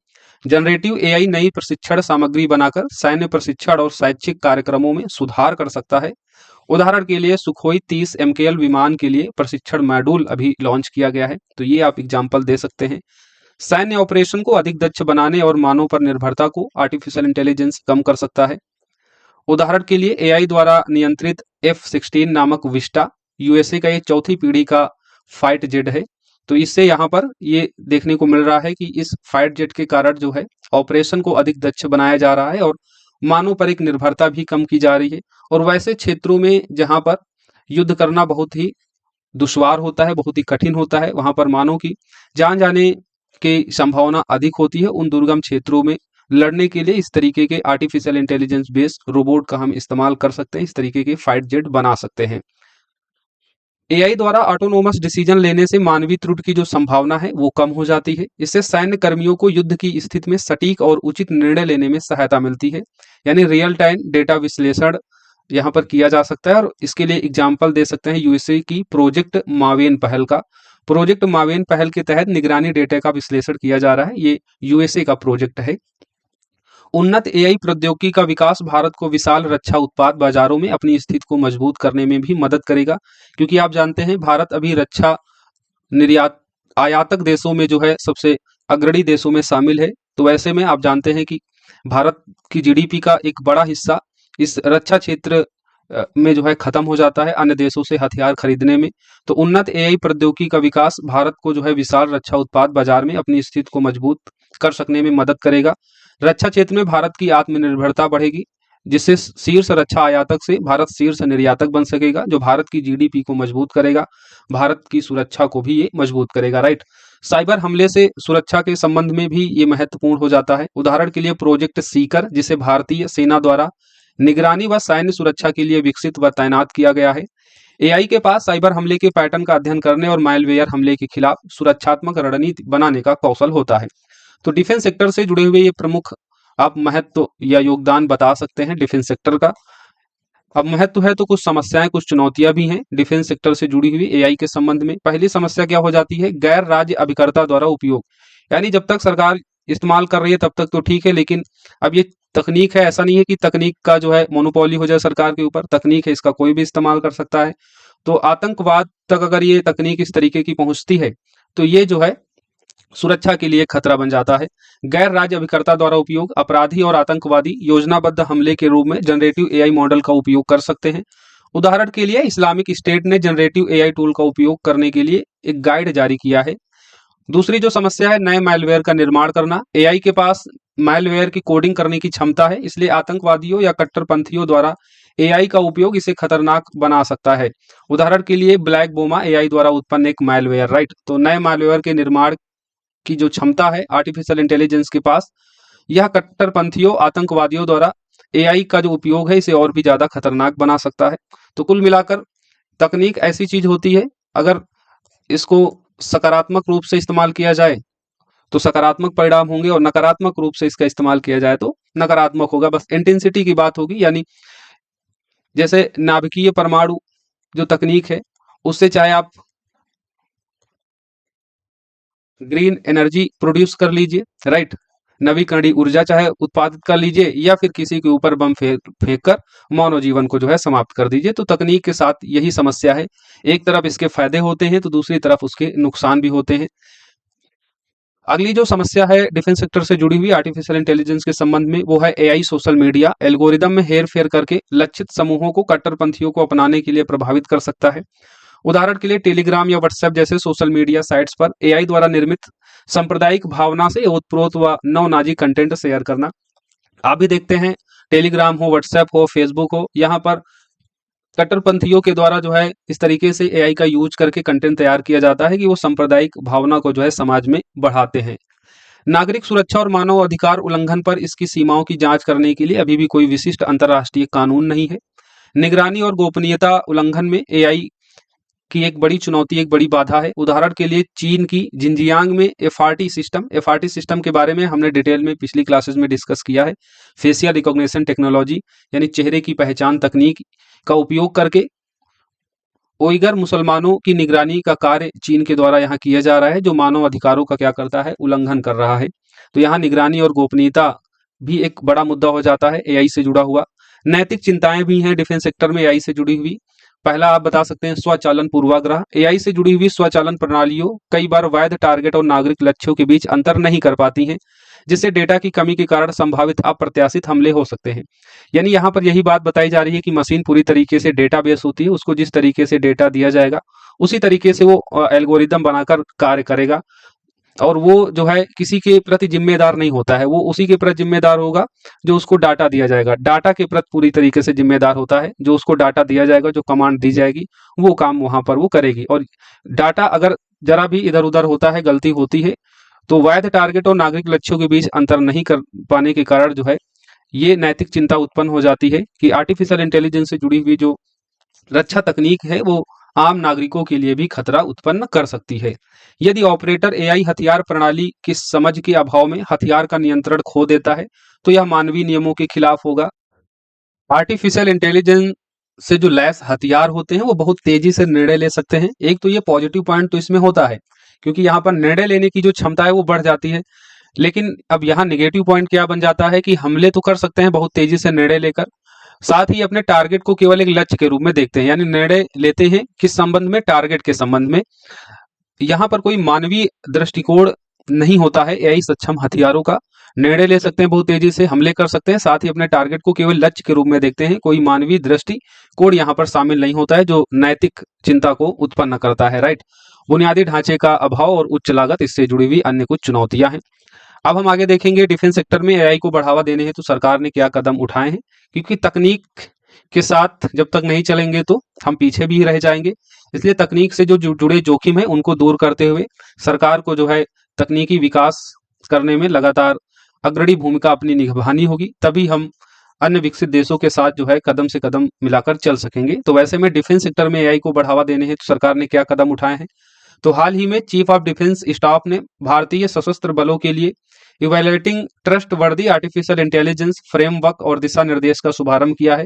जनरेटिव एआई नई प्रशिक्षण सामग्री बनाकर सैन्य प्रशिक्षण और शैक्षिक कार्यक्रमों में सुधार कर सकता है। उदाहरण के लिए सुखोई 30 MKL विमान के लिए प्रशिक्षण मॉड्यूल अभी लॉन्च किया गया है, तो ये आप एग्जाम्पल दे सकते हैं। सैन्य ऑपरेशन को अधिक दक्ष बनाने और मानव पर निर्भरता को आर्टिफिशियल इंटेलिजेंस कम कर सकता है। उदाहरण के लिए एआई द्वारा नियंत्रित F-16 नामक विस्टा यूएसए का एक चौथी पीढ़ी का फाइट जेट है। तो इससे यहाँ पर ये देखने को मिल रहा है कि इस फाइट जेट के कारण जो है ऑपरेशन को अधिक दक्ष बनाया जा रहा है और मानव पर एक निर्भरता भी कम की जा रही है। और वैसे क्षेत्रों में जहाँ पर युद्ध करना बहुत ही दुश्वार होता है, बहुत ही कठिन होता है, वहां पर मानव की जान जाने की संभावना अधिक होती है। उन दुर्गम क्षेत्रों में लड़ने के लिए इस तरीके के आर्टिफिशियल इंटेलिजेंस बेस्ड रोबोट का हम इस्तेमाल कर सकते हैं, इस तरीके के फाइट जेट बना सकते हैं। एआई द्वारा ऑटोनोमस डिसीजन लेने से मानवीय त्रुटि की जो संभावना है वो कम हो जाती है। इससे सैन्य कर्मियों को युद्ध की स्थिति में सटीक और उचित निर्णय लेने में सहायता मिलती है, यानी रियल टाइम डेटा विश्लेषण यहाँ पर किया जा सकता है। और इसके लिए एग्जाम्पल दे सकते हैं यूएसए की प्रोजेक्ट मावेन पहल का। प्रोजेक्ट मावेन पहल के तहत निगरानी डेटा का विश्लेषण किया जा रहा है, ये यूएसए का प्रोजेक्ट है। उन्नत एआई प्रौद्योगिकी का विकास भारत को विशाल रक्षा उत्पाद बाजारों में अपनी स्थिति को मजबूत करने में भी मदद करेगा, क्योंकि आप जानते हैं भारत अभी रक्षा निर्यात आयातक देशों में जो है सबसे अग्रणी देशों में शामिल है। तो वैसे में आप जानते हैं कि भारत की जीडीपी का एक बड़ा हिस्सा इस रक्षा क्षेत्र में जो है खत्म हो जाता है अन्य देशों से हथियार खरीदने में। तो उन्नत एआई प्रौद्योगिकी का विकास भारत को जो है विशाल रक्षा उत्पाद बाजार में अपनी स्थिति को मजबूत कर सकने में मदद करेगा। रक्षा क्षेत्र में भारत की आत्मनिर्भरता बढ़ेगी, जिससे शीर्ष रक्षा आयातक से भारत शीर्ष निर्यातक बन सकेगा, जो भारत की जीडीपी को मजबूत करेगा, भारत की सुरक्षा को भी ये मजबूत करेगा, राइट। साइबर हमले से सुरक्षा के संबंध में भी ये महत्वपूर्ण हो जाता है। उदाहरण के लिए प्रोजेक्ट सीकर, जिसे भारतीय सेना द्वारा निगरानी व सैन्य सुरक्षा के लिए विकसित व तैनात किया गया है। एआई के पास साइबर हमले के पैटर्न का अध्ययन करने और मालवेयर हमले के खिलाफ सुरक्षात्मक रणनीति बनाने का कौशल होता है। तो डिफेंस सेक्टर से जुड़े हुए ये प्रमुख आप महत्व या योगदान बता सकते हैं डिफेंस सेक्टर का। अब महत्व है तो कुछ समस्याएं, कुछ चुनौतियां भी हैं डिफेंस सेक्टर से जुड़ी हुई एआई के संबंध में। पहली समस्या क्या हो जाती है, गैर राज्य अभिकर्ता द्वारा उपयोग। यानी जब तक सरकार इस्तेमाल कर रही है तब तक तो ठीक है, लेकिन अब ये तकनीक है, ऐसा नहीं है कि तकनीक का जो है मोनोपोली हो जाए सरकार के ऊपर। तकनीक है, इसका कोई भी इस्तेमाल कर सकता है। तो आतंकवाद तक अगर ये तकनीक इस तरीके की पहुंचती है तो ये जो है सुरक्षा के लिए खतरा बन जाता है। गैर राज्य अभिकर्ता द्वारा उपयोग, अपराधी और आतंकवादी योजनाबद्ध हमले के रूप में जनरेटिव एआई मॉडल का उपयोग कर सकते हैं। उदाहरण के लिए इस्लामिक स्टेट ने जनरेटिव एआई टूल का उपयोग करने के लिए एक गाइड जारी किया है। दूसरी जो समस्या है, नए मैलवेयर का निर्माण करना। एआई के पास मैलवेयर की कोडिंग करने की क्षमता है, इसलिए आतंकवादियों या कट्टरपंथियों द्वारा एआई का उपयोग इसे खतरनाक बना सकता है। उदाहरण के लिए ब्लैक बोमा एआई द्वारा उत्पन्न एक मैलवेयर, राइट। तो नए मैलवेयर के निर्माण की जो क्षमता है आर्टिफिशियल इंटेलिजेंस के पास, यह कट्टरपंथियों आतंकवादियों द्वारा एआई का जो उपयोग है इसे और भी ज्यादा खतरनाक बना सकता है। तो कुल मिलाकर तकनीक ऐसी चीज होती है, अगर इसको सकारात्मक रूप से इस्तेमाल किया जाए तो सकारात्मक परिणाम होंगे, और नकारात्मक रूप से इसका इस्तेमाल किया जाए तो नकारात्मक होगा। बस इंटेंसिटी की बात होगी, यानी जैसे नाभिकीय परमाणु जो तकनीक है उससे चाहे आप ग्रीन एनर्जी प्रोड्यूस कर लीजिए, राइट, नवीकरणीय ऊर्जा चाहे उत्पादित कर लीजिए, या फिर किसी के ऊपर बम फेंक कर मानव जीवन को जो है समाप्त कर दीजिए। तो तकनीक के साथ यही समस्या है, एक तरफ इसके फायदे होते हैं तो दूसरी तरफ उसके नुकसान भी होते हैं। अगली जो समस्या है डिफेंस सेक्टर से जुड़ी हुई आर्टिफिशियल इंटेलिजेंस के संबंध में, वो है एआई सोशल मीडिया। एल्गोरिदम में हेर फेर करके लक्षित समूहों को कट्टरपंथियों को अपनाने के लिए प्रभावित कर सकता है। उदाहरण के लिए टेलीग्राम या व्हाट्सएप जैसे सोशल मीडिया साइट्स पर एआई द्वारा निर्मित सांप्रदायिक भावना से ओतप्रोत व नवनाजी कंटेंट शेयर करना। आप भी देखते हैं, टेलीग्राम हो, व्हाट्सएप हो, फेसबुक हो, यहाँ पर कट्टरपंथियों के द्वारा जो है इस तरीके से एआई का यूज करके कंटेंट तैयार किया जाता है कि वो सांप्रदायिक भावना को जो है समाज में बढ़ाते हैं। नागरिक सुरक्षा और मानव अधिकार उल्लंघन पर इसकी सीमाओं की जांच करने के लिए अभी भी कोई विशिष्ट अंतर्राष्ट्रीय कानून नहीं है। निगरानी और गोपनीयता उल्लंघन में एआई की एक बड़ी चुनौती, एक बड़ी बाधा है। उदाहरण के लिए चीन की जिंजियांग में एफआरटी सिस्टम के बारे में हमने डिटेल में पिछली क्लासेस में डिस्कस किया है। फेशियल रिकॉग्निशन टेक्नोलॉजी यानी चेहरे की पहचान तकनीक का उपयोग करके उइगर मुसलमानों की निगरानी का कार्य चीन के द्वारा यहाँ किया जा रहा है, जो मानव अधिकारों का क्या करता है, उल्लंघन कर रहा है। तो यहाँ निगरानी और गोपनीयता भी एक बड़ा मुद्दा हो जाता है एआई से जुड़ा हुआ। नैतिक चिंताएं भी हैं डिफेंस सेक्टर में एआई से जुड़ी हुई। पहला आप बता सकते हैं स्वचालन पूर्वाग्रह। एआई से जुड़ी हुई स्वचालन प्रणालियों कई बार वैध टारगेट और नागरिक लक्ष्यों के बीच अंतर नहीं कर पाती हैं, जिससे डेटा की कमी के कारण संभावित अप्रत्याशित हमले हो सकते हैं। यानी यहाँ पर यही बात बताई जा रही है कि मशीन पूरी तरीके से डेटाबेस होती है, उसको जिस तरीके से डेटा दिया जाएगा उसी तरीके से वो एल्गोरिदम बनाकर कार्य करेगा, और वो जो है किसी के प्रति जिम्मेदार नहीं होता है, वो उसी के प्रति जिम्मेदार होगा जो उसको डाटा दिया जाएगा। डाटा के प्रति पूरी तरीके से जिम्मेदार होता है, जो उसको डाटा दिया जाएगा, जो कमांड दी जाएगी वो काम वहां पर वो करेगी। और डाटा अगर जरा भी इधर उधर होता है, गलती होती है, तो वैध टारगेट और नागरिक लक्ष्यों के बीच अंतर नहीं कर पाने के कारण जो है ये नैतिक चिंता उत्पन्न हो जाती है कि आर्टिफिशियल इंटेलिजेंस से जुड़ी हुई जो रक्षा तकनीक है वो आम नागरिकों के लिए भी खतरा उत्पन्न कर सकती है। यदि ऑपरेटर एआई हथियार प्रणाली की समझ के अभाव में हथियार का नियंत्रण खो देता है तो यह मानवीय नियमों के खिलाफ होगा। आर्टिफिशियल इंटेलिजेंस से जो लैस हथियार होते हैं वो बहुत तेजी से निर्णय ले सकते हैं। एक तो ये पॉजिटिव पॉइंट तो इसमें होता है क्योंकि यहाँ पर निर्णय लेने की जो क्षमता है वो बढ़ जाती है, लेकिन अब यहाँ नेगेटिव पॉइंट क्या बन जाता है कि हमले तो कर सकते हैं बहुत तेजी से निर्णय लेकर, साथ ही अपने टारगेट को केवल एक लक्ष्य के रूप में देखते हैं, यानी निर्णय लेते हैं किस संबंध में, टारगेट के संबंध में। यहाँ पर कोई मानवीय दृष्टिकोण नहीं होता है। एआई सक्षम हथियारों का निर्णय ले सकते हैं, बहुत तेजी से हमले कर सकते हैं, साथ ही अपने टारगेट को केवल लक्ष्य के रूप में देखते हैं। कोई मानवीय दृष्टिकोण यहाँ पर शामिल नहीं होता है जो नैतिक चिंता को उत्पन्न करता है, राइट। बुनियादी ढांचे का अभाव और उच्च लागत, इससे जुड़ी हुई अन्य कुछ चुनौतियां हैं। अब हम आगे देखेंगे डिफेंस सेक्टर में एआई को बढ़ावा देने हेतु सरकार ने क्या कदम उठाए हैं, क्योंकि तकनीक के साथ जब तक नहीं चलेंगे तो हम पीछे भी रह जाएंगे। इसलिए तकनीक से जो जुड़े जोखिम है उनको दूर करते हुए सरकार को जो है तकनीकी विकास करने में लगातार अग्रणी भूमिका अपनी निभानी होगी, तभी हम अन्य विकसित देशों के साथ जो है कदम से कदम मिलाकर चल सकेंगे। तो वैसे में डिफेंस सेक्टर में एआई को बढ़ावा देने हेतु सरकार ने क्या कदम उठाए हैं। तो हाल ही में चीफ ऑफ डिफेंस स्टाफ ने भारतीय सशस्त्र बलों के लिए evaluating trustworthy artificial intelligence framework और दिशा निर्देश का शुभारंभ किया है।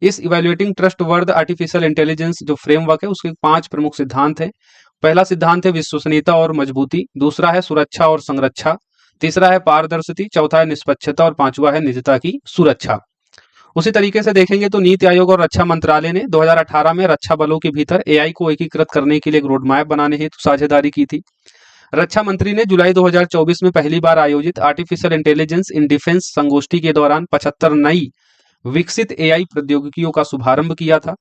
इस इवैल्यूएटिंग ट्रस्टवर्द आर्टिफिशियल इंटेलिजेंस जो फ्रेमवर्क है उसके 5 प्रमुख सिद्धांत हैं। पहला सिद्धांत है विश्वसनीयता और मजबूती, दूसरा है सुरक्षा और संरक्षा, तीसरा है पारदर्शिता, चौथा है निष्पक्षता और पांचवा है निजता की सुरक्षा। उसी तरीके से देखेंगे तो नीति आयोग और रक्षा मंत्रालय ने 2018 में रक्षा बलों के भीतर एआई को एकीकृत करने के लिए एक रोड मैप बनाने हेतु साझेदारी की थी। रक्षा मंत्री ने जुलाई 2024 में पहली बार आयोजित आर्टिफिशियल इंटेलिजेंस इन डिफेंस संगोष्ठी के दौरान 75 नई विकसित एआई प्रौद्योगिकियों का शुभारंभ किया था।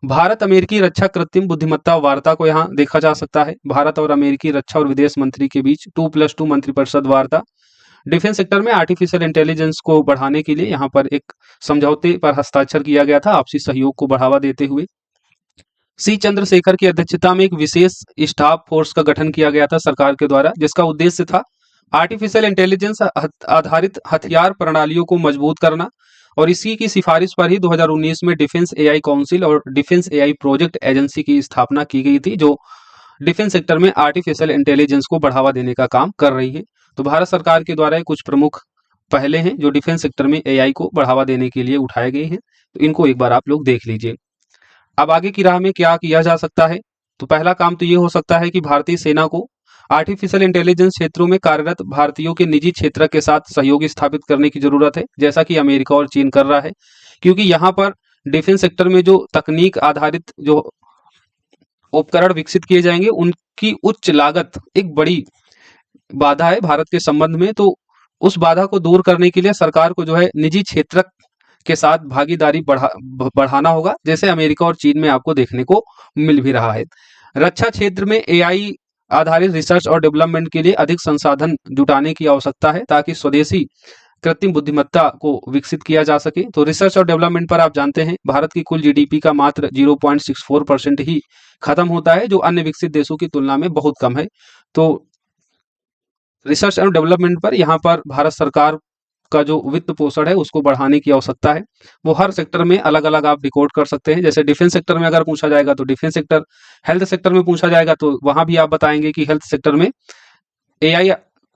भारत अमेरिकी रक्षा कृत्रिम बुद्धिमत्ता वार्ता को यहाँ देखा जा सकता है। भारत और अमेरिकी रक्षा और विदेश मंत्री के बीच 2+2 मंत्रिपरिषद वार्ता डिफेंस सेक्टर में आर्टिफिशियल इंटेलिजेंस को बढ़ाने के लिए यहाँ पर एक समझौते पर हस्ताक्षर किया गया था, आपसी सहयोग को बढ़ावा देते हुए। सी चंद्रशेखर की अध्यक्षता में एक विशेष स्टाफ फोर्स का गठन किया गया था सरकार के द्वारा, जिसका उद्देश्य था आर्टिफिशियल इंटेलिजेंस आधारित हथियार प्रणालियों को मजबूत करना। और इसी की सिफारिश पर ही 2019 में डिफेंस एआई काउंसिल और डिफेंस एआई प्रोजेक्ट एजेंसी की स्थापना की गई थी, जो डिफेंस सेक्टर में आर्टिफिशियल इंटेलिजेंस को बढ़ावा देने का काम कर रही है। तो भारत सरकार के द्वारा कुछ प्रमुख पहले हैं जो डिफेंस सेक्टर में एआई को बढ़ावा देने के लिए उठाए गए हैं, तो इनको एक बार आप लोग देख लीजिए। अब आगे की राह में क्या किया जा सकता है, तो पहला काम तो ये हो सकता है कि भारतीय सेना को आर्टिफिशियल इंटेलिजेंस क्षेत्रों में कार्यरत भारतीयों के निजी क्षेत्र के साथ सहयोग स्थापित करने की जरूरत है, जैसा कि अमेरिका और चीन कर रहा है। क्योंकि यहाँ पर डिफेंस सेक्टर में जो तकनीक आधारित जो उपकरण विकसित किए जाएंगे उनकी उच्च लागत एक बड़ी बाधा है भारत के संबंध में। तो उस बाधा को दूर करने के लिए सरकार को जो है निजी क्षेत्र के साथ भागीदारी बढ़ाना होगा, जैसे अमेरिका और चीन में आपको देखने को मिल भी रहा है। रक्षा क्षेत्र में एआई आधारित रिसर्च और डेवलपमेंट के लिए अधिक संसाधन जुटाने की आवश्यकता है, ताकि स्वदेशी कृत्रिम बुद्धिमत्ता को विकसित किया जा सके। तो रिसर्च और डेवलपमेंट पर आप जानते हैं भारत की कुल जीडीपी का मात्र 0.64% ही खत्म होता है, जो अन्य विकसित देशों की तुलना में बहुत कम है। तो रिसर्च एंड डेवलपमेंट पर यहाँ पर भारत सरकार का जो वित्त पोषण है उसको बढ़ाने की आवश्यकता है। वो हर सेक्टर में अलग अलग आप रिकॉर्ड कर सकते हैं। जैसे डिफेंस सेक्टर में अगर पूछा जाएगा तो डिफेंस सेक्टर, हेल्थ सेक्टर में पूछा जाएगा तो वहां भी आप बताएंगे कि हेल्थ सेक्टर में एआई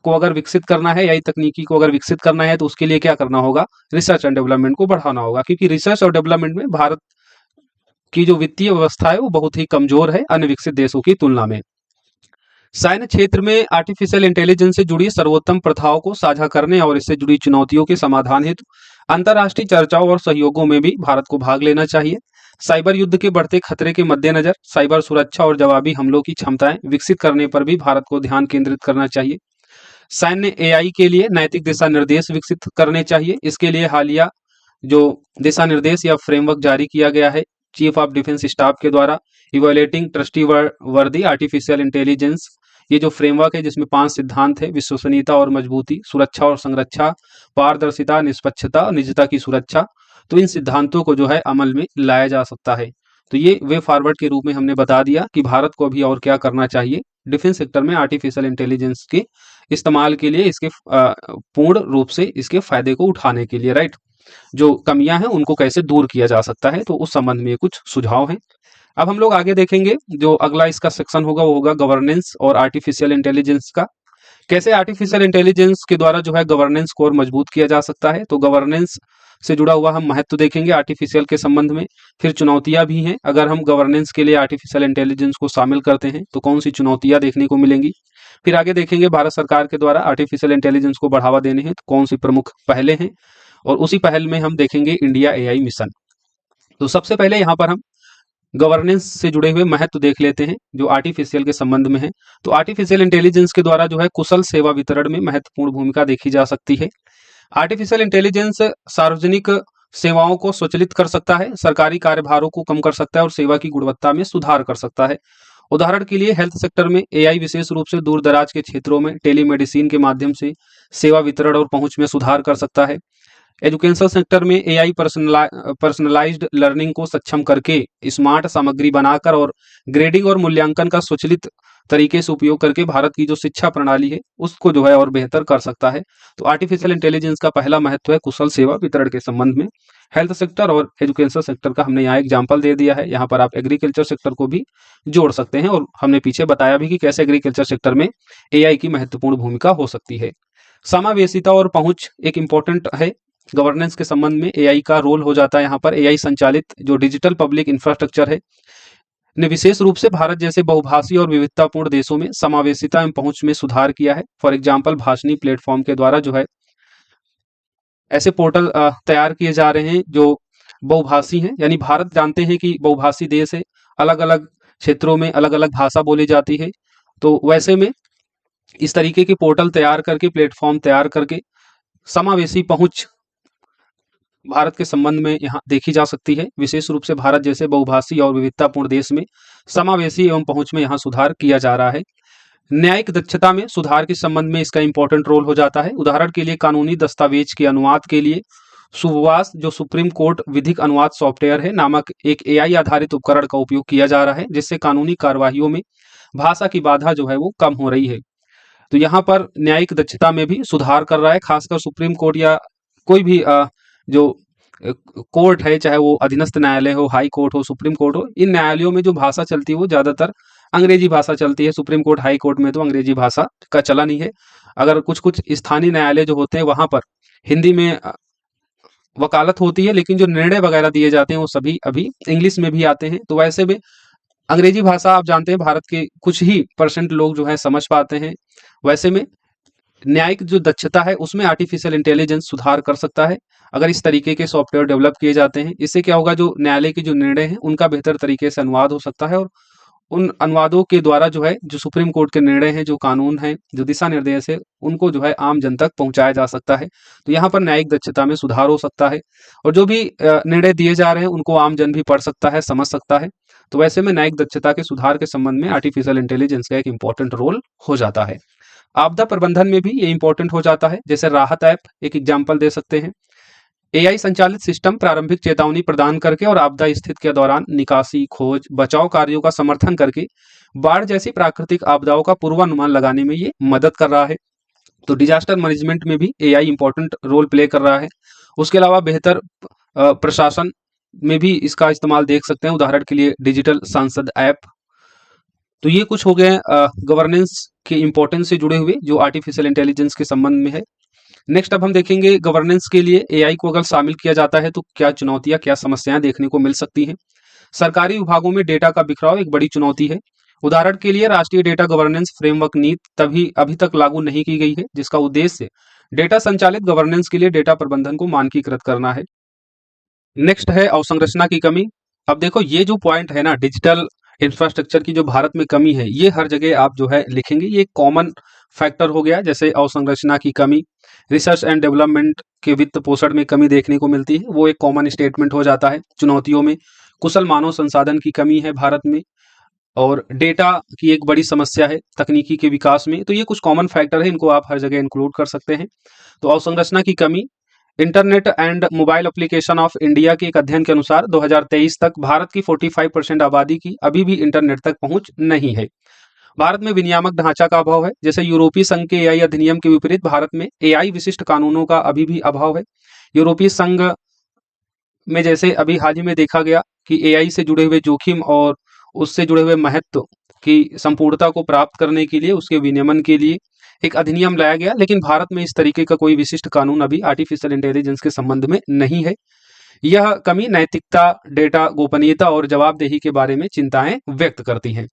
को अगर विकसित करना है, एआई तकनीकी को अगर विकसित करना है तो उसके लिए क्या करना होगा, रिसर्च एंड डेवलपमेंट को बढ़ाना होगा। क्योंकि रिसर्च और डेवलपमेंट में भारत की जो वित्तीय व्यवस्था है वो बहुत ही कमजोर है अन्य विकसित देशों की तुलना में। सैन्य क्षेत्र में आर्टिफिशियल इंटेलिजेंस से जुड़ी सर्वोत्तम प्रथाओं को साझा करने और इससे जुड़ी चुनौतियों के समाधान हेतु अंतर्राष्ट्रीय चर्चाओं और सहयोगों में भी भारत को भाग लेना चाहिए। साइबर युद्ध के बढ़ते खतरे के मद्देनजर साइबर सुरक्षा और जवाबी हमलों की क्षमताएं विकसित करने पर भी भारत को ध्यान केंद्रित करना चाहिए। सैन्य एआई के लिए नैतिक दिशा निर्देश विकसित करने चाहिए। इसके लिए हालिया जो दिशा निर्देश या फ्रेमवर्क जारी किया गया है चीफ ऑफ डिफेंस स्टाफ के द्वारा, इवैल्यूएटिंग ट्रस्टवर्दी आर्टिफिशियल इंटेलिजेंस, ये जो फ्रेमवर्क है जिसमें 5 सिद्धांत है, विश्वसनीयता और मजबूती, सुरक्षा और संरक्षा, पारदर्शिता, निष्पक्षता और निजता की सुरक्षा। तो इन सिद्धांतों को जो है अमल में लाया जा सकता है। तो ये वे फॉरवर्ड के रूप में हमने बता दिया कि भारत को अभी और क्या करना चाहिए डिफेंस सेक्टर में आर्टिफिशियल इंटेलिजेंस के इस्तेमाल के लिए, इसके पूर्ण रूप से इसके फायदे को उठाने के लिए, राइट। जो कमियां हैं उनको कैसे दूर किया जा सकता है, तो उस संबंध में कुछ सुझाव हैं। अब हम लोग आगे देखेंगे, जो अगला इसका सेक्शन होगा वो होगा गवर्नेंस और आर्टिफिशियल इंटेलिजेंस का। कैसे आर्टिफिशियल इंटेलिजेंस के द्वारा जो है गवर्नेंस को और मजबूत किया जा सकता है। तो गवर्नेंस से जुड़ा हुआ हम महत्व देखेंगे आर्टिफिशियल के संबंध में। फिर चुनौतियां भी हैं, अगर हम गवर्नेंस के लिए आर्टिफिशियल इंटेलिजेंस को शामिल करते हैं तो कौन सी चुनौतियां देखने को मिलेंगी। फिर आगे देखेंगे भारत सरकार के द्वारा आर्टिफिशियल इंटेलिजेंस को बढ़ावा देने हैं तो कौन सी प्रमुख पहले हैं, और उसी पहल में हम देखेंगे इंडिया एआई मिशन। तो सबसे पहले यहाँ पर हम गवर्नेंस से जुड़े हुए महत्व देख लेते हैं जो आर्टिफिशियल के संबंध में है। तो आर्टिफिशियल इंटेलिजेंस के द्वारा जो है कुशल सेवा वितरण में महत्वपूर्ण भूमिका देखी जा सकती है। आर्टिफिशियल इंटेलिजेंस सार्वजनिक सेवाओं को स्वचालित कर सकता है, सरकारी कार्यभारों को कम कर सकता है और सेवा की गुणवत्ता में सुधार कर सकता है। उदाहरण के लिए हेल्थ सेक्टर में एआई विशेष रूप से दूर दराज के क्षेत्रों में टेलीमेडिसिन के माध्यम से सेवा वितरण और पहुंच में सुधार कर सकता है। एजुकेशन सेक्टर में एआई पर्सनलाइज्ड लर्निंग को सक्षम करके स्मार्ट सामग्री बनाकर और ग्रेडिंग और मूल्यांकन का स्वचालित तरीके से उपयोग करके भारत की जो शिक्षा प्रणाली है उसको जो है और बेहतर कर सकता है। तो आर्टिफिशियल इंटेलिजेंस का पहला महत्व है कुशल सेवा वितरण के संबंध में। हेल्थ सेक्टर और एजुकेशन सेक्टर का हमने यहाँ एग्जाम्पल दे दिया है। यहाँ पर आप एग्रीकल्चर सेक्टर को भी जोड़ सकते हैं और हमने पीछे बताया भी कि कैसे एग्रीकल्चर सेक्टर में एआई की महत्वपूर्ण भूमिका हो सकती है। समावेशिता और पहुंच एक इम्पोर्टेंट है। गवर्नेंस के संबंध में एआई का रोल हो जाता है। यहाँ पर एआई संचालित जो डिजिटल पब्लिक इंफ्रास्ट्रक्चर है ने विशेष रूप से भारत जैसे बहुभाषी और विविधतापूर्ण देशों में समावेशिता एवं पहुंच में सुधार किया है। फॉर एग्जाम्पल भाषणी प्लेटफॉर्म के द्वारा जो है ऐसे पोर्टल तैयार किए जा रहे हैं जो बहुभाषी हैं, यानी भारत जानते हैं कि बहुभाषी देश है, अलग अलग क्षेत्रों में अलग अलग भाषा बोली जाती है। तो वैसे में इस तरीके के पोर्टल तैयार करके, प्लेटफॉर्म तैयार करके समावेशी पहुंच भारत के संबंध में यहाँ देखी जा सकती है। विशेष रूप से भारत जैसे बहुभाषी और विविधतापूर्ण देश में समावेशी एवं पहुंच में यहाँ सुधार किया जा रहा है। न्यायिक दक्षता में सुधार के संबंध में इसका इंपॉर्टेंट रोल हो जाता है। उदाहरण के लिए कानूनी दस्तावेज के अनुवाद के लिए सुवास जो सुप्रीम कोर्ट विधिक अनुवाद सॉफ्टवेयर है नामक एक एआई आधारित उपकरण का उपयोग किया जा रहा है, जिससे कानूनी कार्यवाहियों में भाषा की बाधा जो है वो कम हो रही है। तो यहाँ पर न्यायिक दक्षता में भी सुधार कर रहा है, खासकर सुप्रीम कोर्ट या कोई भी जो कोर्ट है, चाहे वो अधीनस्थ न्यायालय हो, हाई कोर्ट हो, सुप्रीम कोर्ट हो, इन न्यायालयों में जो भाषा चलती है वो ज्यादातर अंग्रेजी भाषा चलती है। सुप्रीम कोर्ट, हाई कोर्ट में तो अंग्रेजी भाषा का चलन ही है। अगर कुछ कुछ स्थानीय न्यायालय जो होते हैं वहां पर हिंदी में वकालत होती है, लेकिन जो निर्णय वगैरह दिए जाते हैं वो सभी अभी इंग्लिश में भी आते हैं। तो वैसे में अंग्रेजी भाषा आप जानते हैं भारत के कुछ ही % लोग जो है समझ पाते हैं। वैसे में न्यायिक जो दक्षता है उसमें आर्टिफिशियल इंटेलिजेंस सुधार कर सकता है अगर इस तरीके के सॉफ्टवेयर डेवलप किए जाते हैं। इससे क्या होगा, जो न्यायालय के जो निर्णय हैं उनका बेहतर तरीके से अनुवाद हो सकता है और उन अनुवादों के द्वारा जो है जो सुप्रीम कोर्ट के निर्णय हैं, जो कानून हैं, जो दिशा निर्देश है, उनको जो है आम जन तक पहुंचाया जा सकता है। तो यहाँ पर न्यायिक दक्षता में सुधार हो सकता है और जो भी निर्णय दिए जा रहे हैं उनको आम जन भी पढ़ सकता है, समझ सकता है। तो वैसे में न्यायिक दक्षता के सुधार के संबंध में आर्टिफिशियल इंटेलिजेंस का एक इंपॉर्टेंट रोल हो जाता है। आपदा प्रबंधन में भी ये इंपॉर्टेंट हो जाता है। जैसे राहत ऐप एक एग्जाम्पल दे सकते हैं। एआई संचालित सिस्टम प्रारंभिक चेतावनी प्रदान करके और आपदा स्थिति के दौरान निकासी, खोज, बचाव कार्यों का समर्थन करके बाढ़ जैसी प्राकृतिक आपदाओं का पूर्वानुमान लगाने में ये मदद कर रहा है। तो डिजास्टर मैनेजमेंट में भी एआई इंपॉर्टेंट रोल प्ले कर रहा है। उसके अलावा बेहतर प्रशासन में भी इसका इस्तेमाल देख सकते हैं। उदाहरण के लिए डिजिटल सांसद ऐप। तो ये कुछ हो गए गवर्नेंस के इंपॉर्टेंस से जुड़े हुए जो आर्टिफिशियल इंटेलिजेंस के संबंध में है। नेक्स्ट अब हम देखेंगे गवर्नेंस के लिए एआई को अगर शामिल किया जाता है तो क्या चुनौतियां, क्या समस्याएं देखने को मिल सकती हैं। सरकारी विभागों में डेटा का बिखराव एक बड़ी चुनौती है। उदाहरण के लिए राष्ट्रीय डेटा गवर्नेंस फ्रेमवर्क नीति अभी तक लागू नहीं की गई है, जिसका उद्देश्य डेटा संचालित गवर्नेंस के लिए डेटा प्रबंधन को मानकीकृत करना है। नेक्स्ट है अवसंरचना की कमी। अब देखो ये जो पॉइंट है ना, डिजिटल इंफ्रास्ट्रक्चर की जो भारत में कमी है, ये हर जगह आप जो है लिखेंगे, ये कॉमन फैक्टर हो गया। जैसे अवसंरचना की कमी, रिसर्च एंड डेवलपमेंट के वित्त पोषण में कमी देखने को मिलती है, वो एक कॉमन स्टेटमेंट हो जाता है। चुनौतियों में कुशल मानव संसाधन की कमी है भारत में, और डेटा की एक बड़ी समस्या है तकनीकी के विकास में। तो ये कुछ कॉमन फैक्टर है, इनको आप हर जगह इंक्लूड कर सकते हैं। तो अवसंरचना की कमी, internet and mobile application of India के एक अध्ययन के अनुसार 2023 तक भारत की 45% आबादी की अभी भी इंटरनेट तक पहुंच नहीं है। भारत में विनियामक ढांचा का अभाव है। जैसे यूरोपीय संघ के एआई अधिनियम के विपरीत भारत में एआई विशिष्ट कानूनों का अभी भी अभाव है। यूरोपीय संघ में जैसे अभी हाल ही में देखा गया कि एआई से जुड़े हुए जोखिम और उससे जुड़े हुए महत्व की संपूर्णता को प्राप्त करने के लिए, उसके विनियमन के लिए एक अधिनियम लाया गया, लेकिन भारत में इस तरीके का कोई विशिष्ट कानून अभी आर्टिफिशियल इंटेलिजेंस के संबंध में नहीं है। यह कमी नैतिकता, डेटा गोपनीयता और जवाबदेही के बारे में चिंताएं व्यक्त करती हैं।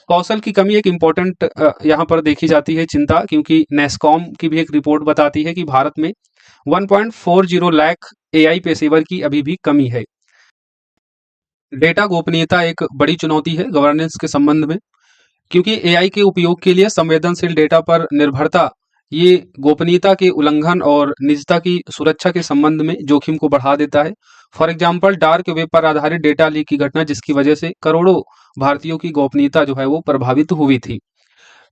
कौशल की कमी एक इम्पोर्टेंट यहाँ पर देखी जाती है चिंता, क्योंकि नेस्कॉम की भी एक रिपोर्ट बताती है कि भारत में 1.40 लाख एआई पेशेवर की अभी भी कमी है। डेटा गोपनीयता एक बड़ी चुनौती है गवर्नेंस के संबंध में, क्योंकि एआई के उपयोग के लिए संवेदनशील डेटा पर निर्भरता ये गोपनीयता के उल्लंघन और निजता की सुरक्षा के संबंध में जोखिम को बढ़ा देता है। फॉर एग्जाम्पल, डार्क वेब पर आधारित डेटा लीक की घटना, जिसकी वजह से करोड़ों भारतीयों की गोपनीयता जो है वो प्रभावित हुई थी।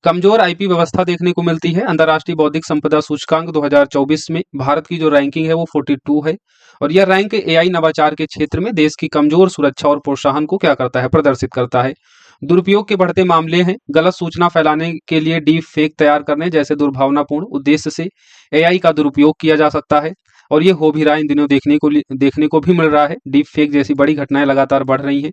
कमजोर आईपी व्यवस्था देखने को मिलती है। अंतर्राष्ट्रीय बौद्धिक संपदा सूचकांक 2024 में भारत की जो रैंकिंग है वो 42 है, और यह रैंक एआई नवाचार के क्षेत्र में देश की कमजोर सुरक्षा और प्रोत्साहन को क्या करता है, प्रदर्शित करता है। दुरुपयोग के बढ़ते मामले हैं। गलत सूचना फैलाने के लिए डीप फेक तैयार करने जैसे दुर्भावनापूर्ण उद्देश्य से एआई का दुरुपयोग किया जा सकता है। और ये हो भी रहा है इन दिनों, देखने को भी मिल रहा है। डीप फेक जैसी बड़ी घटनाएं लगातार बढ़ रही हैं।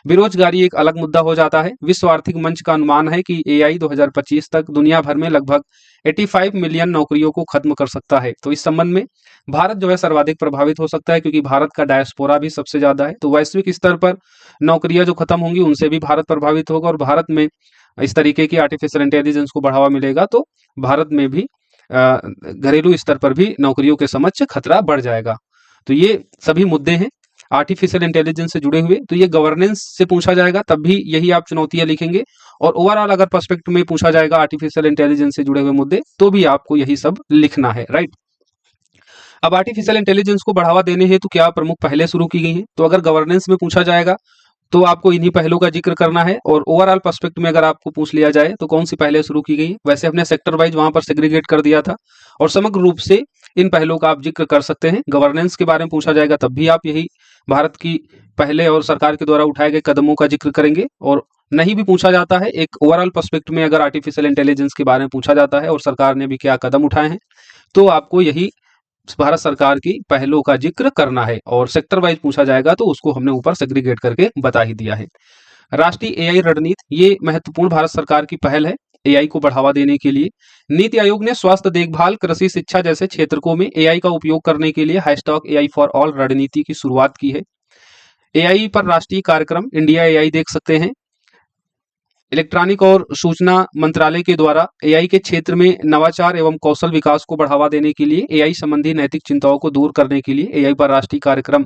बेरोजगारी एक अलग मुद्दा हो जाता है। विश्व आर्थिक मंच का अनुमान है कि एआई 2025 तक दुनिया भर में लगभग 85 मिलियन नौकरियों को खत्म कर सकता है। तो इस संबंध में भारत जो है सर्वाधिक प्रभावित हो सकता है, क्योंकि भारत का डायस्पोरा भी सबसे ज्यादा है। तो वैश्विक स्तर पर नौकरियां जो खत्म होंगी उनसे भी भारत प्रभावित होगा, और भारत में इस तरीके की आर्टिफिशियल इंटेलिजेंस को बढ़ावा मिलेगा तो भारत में भी घरेलू स्तर पर भी नौकरियों के समक्ष खतरा बढ़ जाएगा। तो ये सभी मुद्दे हैं आर्टिफिशियल इंटेलिजेंस से जुड़े हुए। तो ये गवर्नेंस से पूछा जाएगा तब भी यही आप चुनौतियां लिखेंगे, और ओवरऑल अगर पर्सपेक्टिव में पूछा जाएगा आर्टिफिशियल इंटेलिजेंस से जुड़े हुए मुद्दे तो भी आपको यही सब लिखना है, राइट। अब आर्टिफिशियल इंटेलिजेंस को बढ़ावा देने हेतु क्या प्रमुख पहले शुरू की गई हैं, तो अगर गवर्नेंस में पूछा जाएगा तो आपको इन्हीं पहलों का जिक्र करना है, और ओवरऑल पर्सपेक्टिव में अगर आपको पूछ लिया जाए तो कौन सी पहले शुरू की गई। वैसे हमने सेक्टर वाइज वहां पर सेग्रीगेट कर दिया था, और समग्र रूप से इन पहलों का आप जिक्र कर सकते हैं। गवर्नेंस के बारे में पूछा जाएगा तब भी आप यही भारत की पहले और सरकार के द्वारा उठाए गए कदमों का जिक्र करेंगे, और नहीं भी पूछा जाता है एक ओवरऑल पर्सपेक्टिव में अगर आर्टिफिशियल इंटेलिजेंस के बारे में पूछा जाता है और सरकार ने भी क्या कदम उठाए हैं, तो आपको यही भारत सरकार की पहलों का जिक्र करना है। और सेक्टर वाइज पूछा जाएगा तो उसको हमने ऊपर सेग्रीगेट करके बता ही दिया है। राष्ट्रीय एआई रणनीति ये महत्वपूर्ण भारत सरकार की पहल है एआई को बढ़ावा देने के लिए। नीति आयोग ने स्वास्थ्य देखभाल, कृषि, शिक्षा जैसे क्षेत्रों में एआई का उपयोग करने के लिए #AI फॉर ऑल रणनीति की शुरुआत की है। एआई पर राष्ट्रीय कार्यक्रम इंडिया एआई देख सकते हैं। इलेक्ट्रॉनिक और सूचना मंत्रालय के द्वारा एआई के क्षेत्र में नवाचार एवं कौशल विकास को बढ़ावा देने के लिए एआई संबंधी नैतिक चिंताओं को दूर करने के लिए एआई पर राष्ट्रीय कार्यक्रम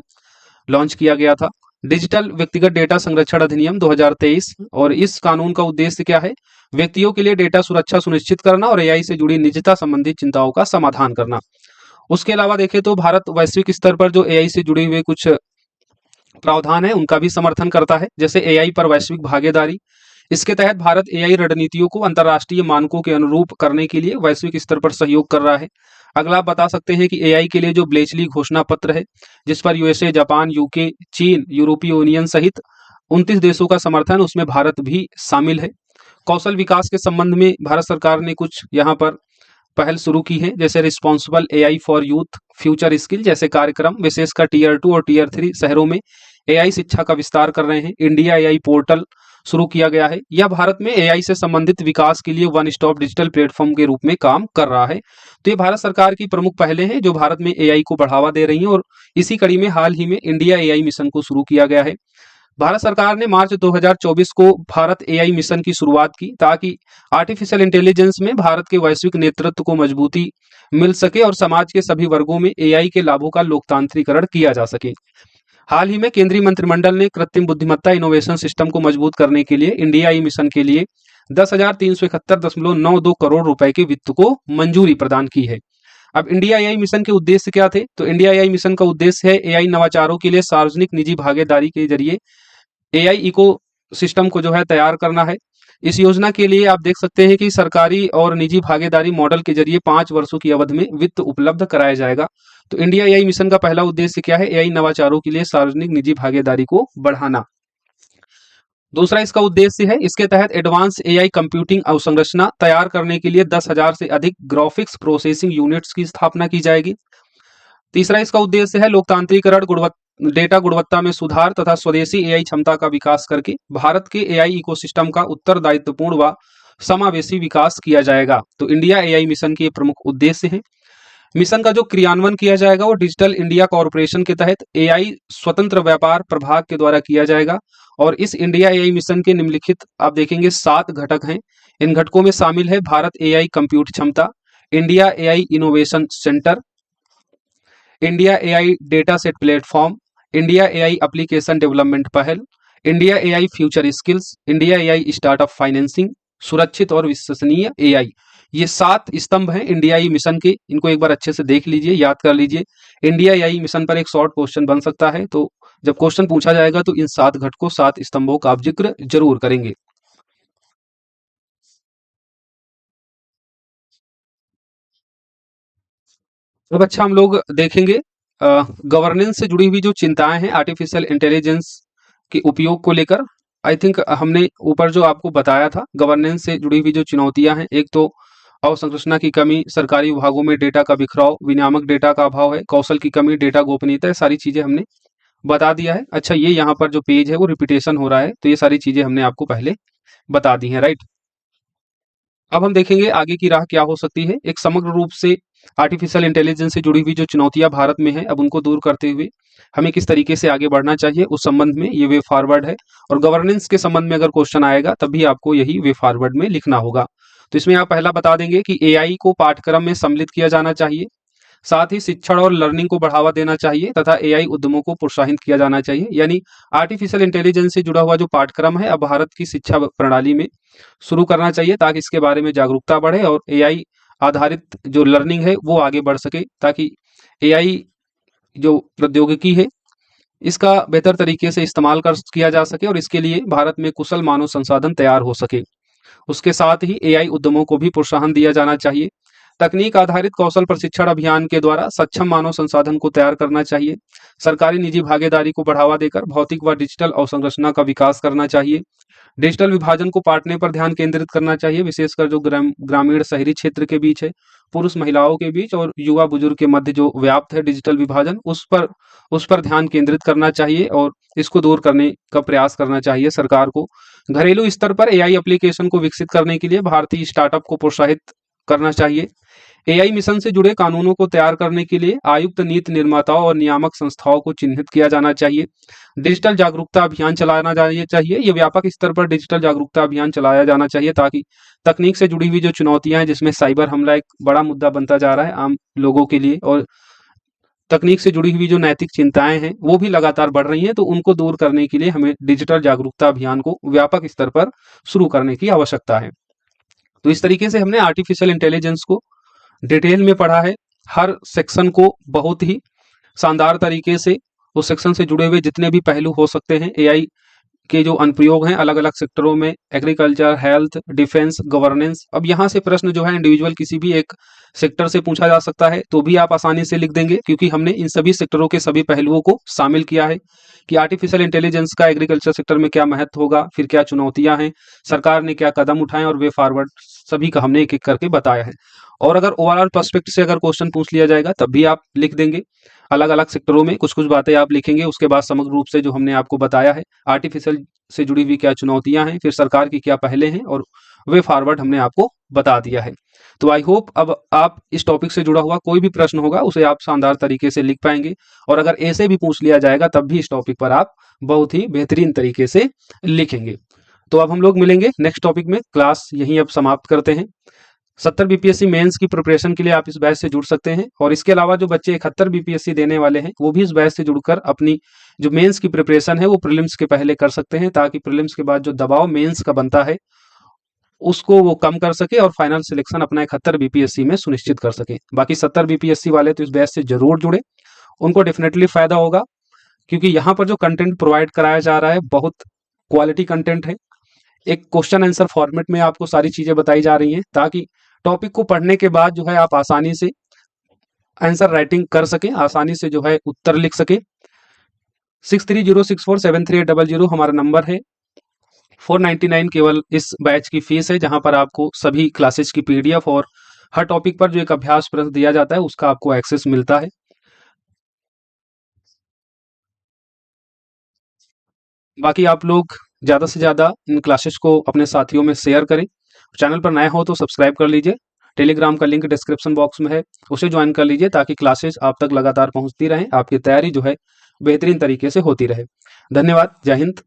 लॉन्च किया गया था। डिजिटल व्यक्तिगत डेटा संरक्षण अधिनियम 2023, और इस कानून का उद्देश्य क्या है, व्यक्तियों के लिए डेटा सुरक्षा सुनिश्चित करना और एआई से जुड़ी निजता संबंधी चिंताओं का समाधान करना। उसके अलावा देखें तो भारत वैश्विक स्तर पर जो एआई से जुड़े हुए कुछ प्रावधान है उनका भी समर्थन करता है, जैसे एआई पर वैश्विक भागीदारी। इसके तहत भारत एआई रणनीतियों को अंतर्राष्ट्रीय मानकों के अनुरूप करने के लिए वैश्विक स्तर पर सहयोग कर रहा है। अगला आप बता सकते हैं कि एआई के लिए जो ब्लेचली घोषणा पत्र है, जिस पर यूएसए, जापान, यूके, चीन, यूरोपीय यूनियन सहित 29 देशों का समर्थन, उसमें भारत भी शामिल है। कौशल विकास के संबंध में भारत सरकार ने कुछ यहाँ पर पहल शुरू की है, जैसे responsible AI for youth, future skill जैसे कार्यक्रम विशेषकर टियर 2 और टियर 3 शहरों में एआई शिक्षा का विस्तार कर रहे हैं। इंडिया एआई पोर्टल शुरू किया गया है। यह भारत में एआई से संबंधित विकास के लिए वन स्टॉप डिजिटल प्लेटफॉर्म के रूप में काम कर रहा है। तो ये भारत सरकार की प्रमुख पहलें हैं जो भारत में एआई को बढ़ावा दे रही हैं, और इसी कड़ी में हाल ही में इंडिया एआई मिशन को शुरू किया गया है। भारत सरकार ने मार्च 2024 को भारत एआई मिशन की शुरुआत की, ताकि आर्टिफिशियल इंटेलिजेंस में भारत के वैश्विक नेतृत्व को मजबूती मिल सके और समाज के सभी वर्गों में एआई के लाभों का लोकतांत्रिकरण किया जा सके। हाल ही में केंद्रीय मंत्रिमंडल ने कृत्रिम बुद्धिमत्ता इनोवेशन सिस्टम को मजबूत करने के लिए इंडिया एआई मिशन के लिए 10,371.92 करोड़ रुपए के वित्त को मंजूरी प्रदान की है। अब इंडिया एआई मिशन के उद्देश्य क्या थे, तो इंडिया एआई मिशन का उद्देश्य है एआई नवाचारों के लिए सार्वजनिक निजी भागीदारी के जरिए एआई इको सिस्टम को जो है तैयार करना है। इस योजना के लिए आप देख सकते हैं कि सरकारी और निजी भागीदारी मॉडल के जरिए 5 वर्षों की अवधि में वित्त उपलब्ध कराया जाएगा। तो इंडिया एआई मिशन का पहला उद्देश्य क्या है, एआई नवाचारों के लिए सार्वजनिक निजी भागीदारी को बढ़ाना। दूसरा इसका उद्देश्य है, इसके तहत एडवांस एआई कंप्यूटिंग अवसंरचना तैयार करने के लिए 10,000 से अधिक ग्राफिक्स प्रोसेसिंग यूनिट्स की स्थापना की जाएगी। तीसरा इसका उद्देश्य है लोकतांत्रिकरण, डेटा गुणवत्ता में सुधार तथा स्वदेशी एआई क्षमता का विकास करके भारत के एआई इकोसिस्टम का उत्तरदायित्वपूर्ण व समावेशी विकास किया जाएगा। तो इंडिया एआई मिशन के प्रमुख उद्देश्य हैं। मिशन का जो क्रियान्वयन किया जाएगा वो डिजिटल इंडिया कॉर्पोरेशन के तहत एआई स्वतंत्र व्यापार प्रभाग के द्वारा किया जाएगा, और इस इंडिया एआई मिशन के निम्नलिखित आप देखेंगे 7 घटक हैं। इन घटकों में शामिल है भारत एआई कंप्यूट क्षमता, India AI innovation centre, India AI data set platform, India AI application development पहल, India AI future skills, India AI startup financing, सुरक्षित और विश्वसनीय एआई। ये 7 स्तंभ हैं इंडिया एआई मिशन के। इनको एक बार अच्छे से देख लीजिए, याद कर लीजिए। इंडिया एआई मिशन पर एक शॉर्ट क्वेश्चन बन सकता है, तो जब क्वेश्चन पूछा जाएगा तो इन 7 घटकों 7 स्तंभों का आप जिक्र जरूर करेंगे। अब अच्छा हम लोग देखेंगे गवर्नेंस से जुड़ी हुई जो चिंताएं हैं आर्टिफिशियल इंटेलिजेंस के उपयोग को लेकर। आई थिंक हमने ऊपर जो आपको बताया था गवर्नेंस से जुड़ी हुई जो चुनौतियां हैं, एक तो अवसंरचना की कमी, सरकारी विभागों में डेटा का बिखराव, विनियामक डेटा का अभाव है, कौशल की कमी, डेटा गोपनीयता, ये सारी चीजें हमने बता दिया है। अच्छा, ये यहाँ पर जो पेज है वो रिपीटेशन हो रहा है, तो ये सारी चीजें हमने आपको पहले बता दी हैं, राइट। अब हम देखेंगे आगे की राह क्या हो सकती है। एक समग्र रूप से आर्टिफिशियल इंटेलिजेंस से जुड़ी हुई जो चुनौतियां भारत में है, अब उनको दूर करते हुए हमें किस तरीके से आगे बढ़ना चाहिए, उस संबंध में ये वे फॉरवर्ड है। और गवर्नेंस के संबंध में अगर क्वेश्चन आएगा तब भी आपको यही वे फॉरवर्ड में लिखना होगा। तो इसमें आप पहला बता देंगे कि एआई को पाठ्यक्रम में सम्मिलित किया जाना चाहिए, साथ ही शिक्षण और लर्निंग को बढ़ावा देना चाहिए तथा एआई उद्यमों को प्रोत्साहित किया जाना चाहिए। यानी आर्टिफिशियल इंटेलिजेंस से जुड़ा हुआ जो पाठ्यक्रम है अब भारत की शिक्षा प्रणाली में शुरू करना चाहिए, ताकि इसके बारे में जागरूकता बढ़े और एआई आधारित जो लर्निंग है वो आगे बढ़ सके, ताकि एआई जो प्रौद्योगिकी है इसका बेहतर तरीके से इस्तेमाल कर किया जा सके और इसके लिए भारत में कुशल मानव संसाधन तैयार हो सके। उसके साथ ही एआई उद्यमों को भी प्रोत्साहन दिया जाना चाहिए। तकनीक आधारित कौशल प्रशिक्षण अभियान के द्वारा सक्षम मानव संसाधन को तैयार करना चाहिए। सरकारी निजी भागीदारी को बढ़ावा देकर भौतिक व डिजिटल अवसंरचना का विकास करना चाहिए। डिजिटल विभाजन को पाटने पर ध्यान केंद्रित करना चाहिए, विशेषकर जो ग्रामीण शहरी क्षेत्र के बीच है, पुरुष महिलाओं के बीच और युवा बुजुर्ग के मध्य जो व्याप्त है डिजिटल विभाजन, उस पर ध्यान केंद्रित करना चाहिए और इसको दूर करने का प्रयास करना चाहिए सरकार को। घरेलू स्तर पर एआई एप्लीकेशन को विकसित करने के लिए भारतीय स्टार्टअप को प्रोत्साहित करना चाहिए। एआई मिशन से जुड़े कानूनों को तैयार करने के लिए आयुक्त, नीति निर्माताओं और नियामक संस्थाओं को चिन्हित किया जाना चाहिए। डिजिटल जागरूकता अभियान चलाना चाहिए। ये व्यापक स्तर पर डिजिटल जागरूकता अभियान चलाया जाना चाहिए, ताकि तकनीक से जुड़ी हुई जो चुनौतियां हैं, जिसमें साइबर हमला एक बड़ा मुद्दा बनता जा रहा है आम लोगों के लिए, और तकनीक से जुड़ी हुई जो नैतिक चिंताएं हैं वो भी लगातार बढ़ रही हैं, तो उनको दूर करने के लिए हमें डिजिटल जागरूकता अभियान को व्यापक स्तर पर शुरू करने की आवश्यकता है। तो इस तरीके से हमने आर्टिफिशियल इंटेलिजेंस को डिटेल में पढ़ा है। हर सेक्शन को बहुत ही शानदार तरीके से उस सेक्शन से जुड़े हुए जितने भी पहलू हो सकते हैं एआई के जो अनुप्रयोग हैं अलग अलग सेक्टरों में, एग्रीकल्चर, हेल्थ, डिफेंस, गवर्नेंस। अब यहाँ से प्रश्न जो है इंडिविजुअल किसी भी एक सेक्टर से पूछा जा सकता है, तो भी आप आसानी से लिख देंगे, क्योंकि हमने इन सभी सेक्टरों के सभी पहलुओं को शामिल किया है कि आर्टिफिशियल इंटेलिजेंस का एग्रीकल्चर सेक्टर में क्या महत्व होगा, फिर क्या चुनौतियां हैं, सरकार ने क्या कदम उठाए और वे फॉरवर्ड, सभी का हमने एक एक करके बताया है। और अगर ओवरऑल पर्सपेक्टिव से अगर क्वेश्चन पूछ लिया जाएगा तब भी आप लिख देंगे। अलग अलग सेक्टरों में कुछ कुछ बातें आप लिखेंगे, उसके बाद समग्र रूप से जो हमने आपको बताया है आर्टिफिशियल से जुड़ी हुई क्या चुनौतियां हैं, फिर सरकार की क्या पहले हैं और वे फॉरवर्ड हमने आपको बता दिया है। तो आई होप अब आप इस टॉपिक से जुड़ा हुआ कोई भी प्रश्न होगा उसे आप शानदार तरीके से लिख पाएंगे, और अगर ऐसे भी पूछ लिया जाएगा तब भी इस टॉपिक पर आप बहुत ही बेहतरीन तरीके से लिखेंगे। तो अब हम लोग मिलेंगे नेक्स्ट टॉपिक में। क्लास यहीं अब समाप्त करते हैं। 70 बीपीएससी मेंस की प्रिपरेशन के लिए आप इस बैच से जुड़ सकते हैं, और इसके अलावा जो बच्चे 71 बीपीएससी देने वाले हैं वो भी इस बैच से जुड़कर अपनी जो मेंस की प्रिपरेशन है वो प्रीलिम्स के पहले कर सकते हैं, ताकि प्रीलिम्स के बाद जो दबाव मेंस का बनता है उसको वो कम कर सके और फाइनल सिलेक्शन अपना 71 बीपीएससी में सुनिश्चित कर सके। बाकी 70 बीपीएससी वाले तो इस बैच से जरूर जुड़े, उनको डेफिनेटली फायदा होगा, क्योंकि यहाँ पर जो कंटेंट प्रोवाइड कराया जा रहा है बहुत क्वालिटी कंटेंट है। एक क्वेश्चन आंसर फॉर्मेट में आपको सारी चीजें बताई जा रही हैं, ताकि टॉपिक को पढ़ने के बाद जो है आप आसानी से आंसर राइटिंग कर सके, आसानी से जो है उत्तर लिख सके। 6306473800 हमारा नंबर है। 499 केवल इस बैच की फीस है, जहां पर आपको सभी क्लासेस की पीडीएफ और हर टॉपिक पर जो एक अभ्यास प्रश्न दिया जाता है उसका आपको एक्सेस मिलता है। बाकी आप लोग ज़्यादा से ज़्यादा इन क्लासेस को अपने साथियों में शेयर करें। चैनल पर नए हो तो सब्सक्राइब कर लीजिए। टेलीग्राम का लिंक डिस्क्रिप्शन बॉक्स में है, उसे ज्वाइन कर लीजिए, ताकि क्लासेस आप तक लगातार पहुंचती रहें, आपकी तैयारी जो है बेहतरीन तरीके से होती रहे। धन्यवाद। जय हिंद।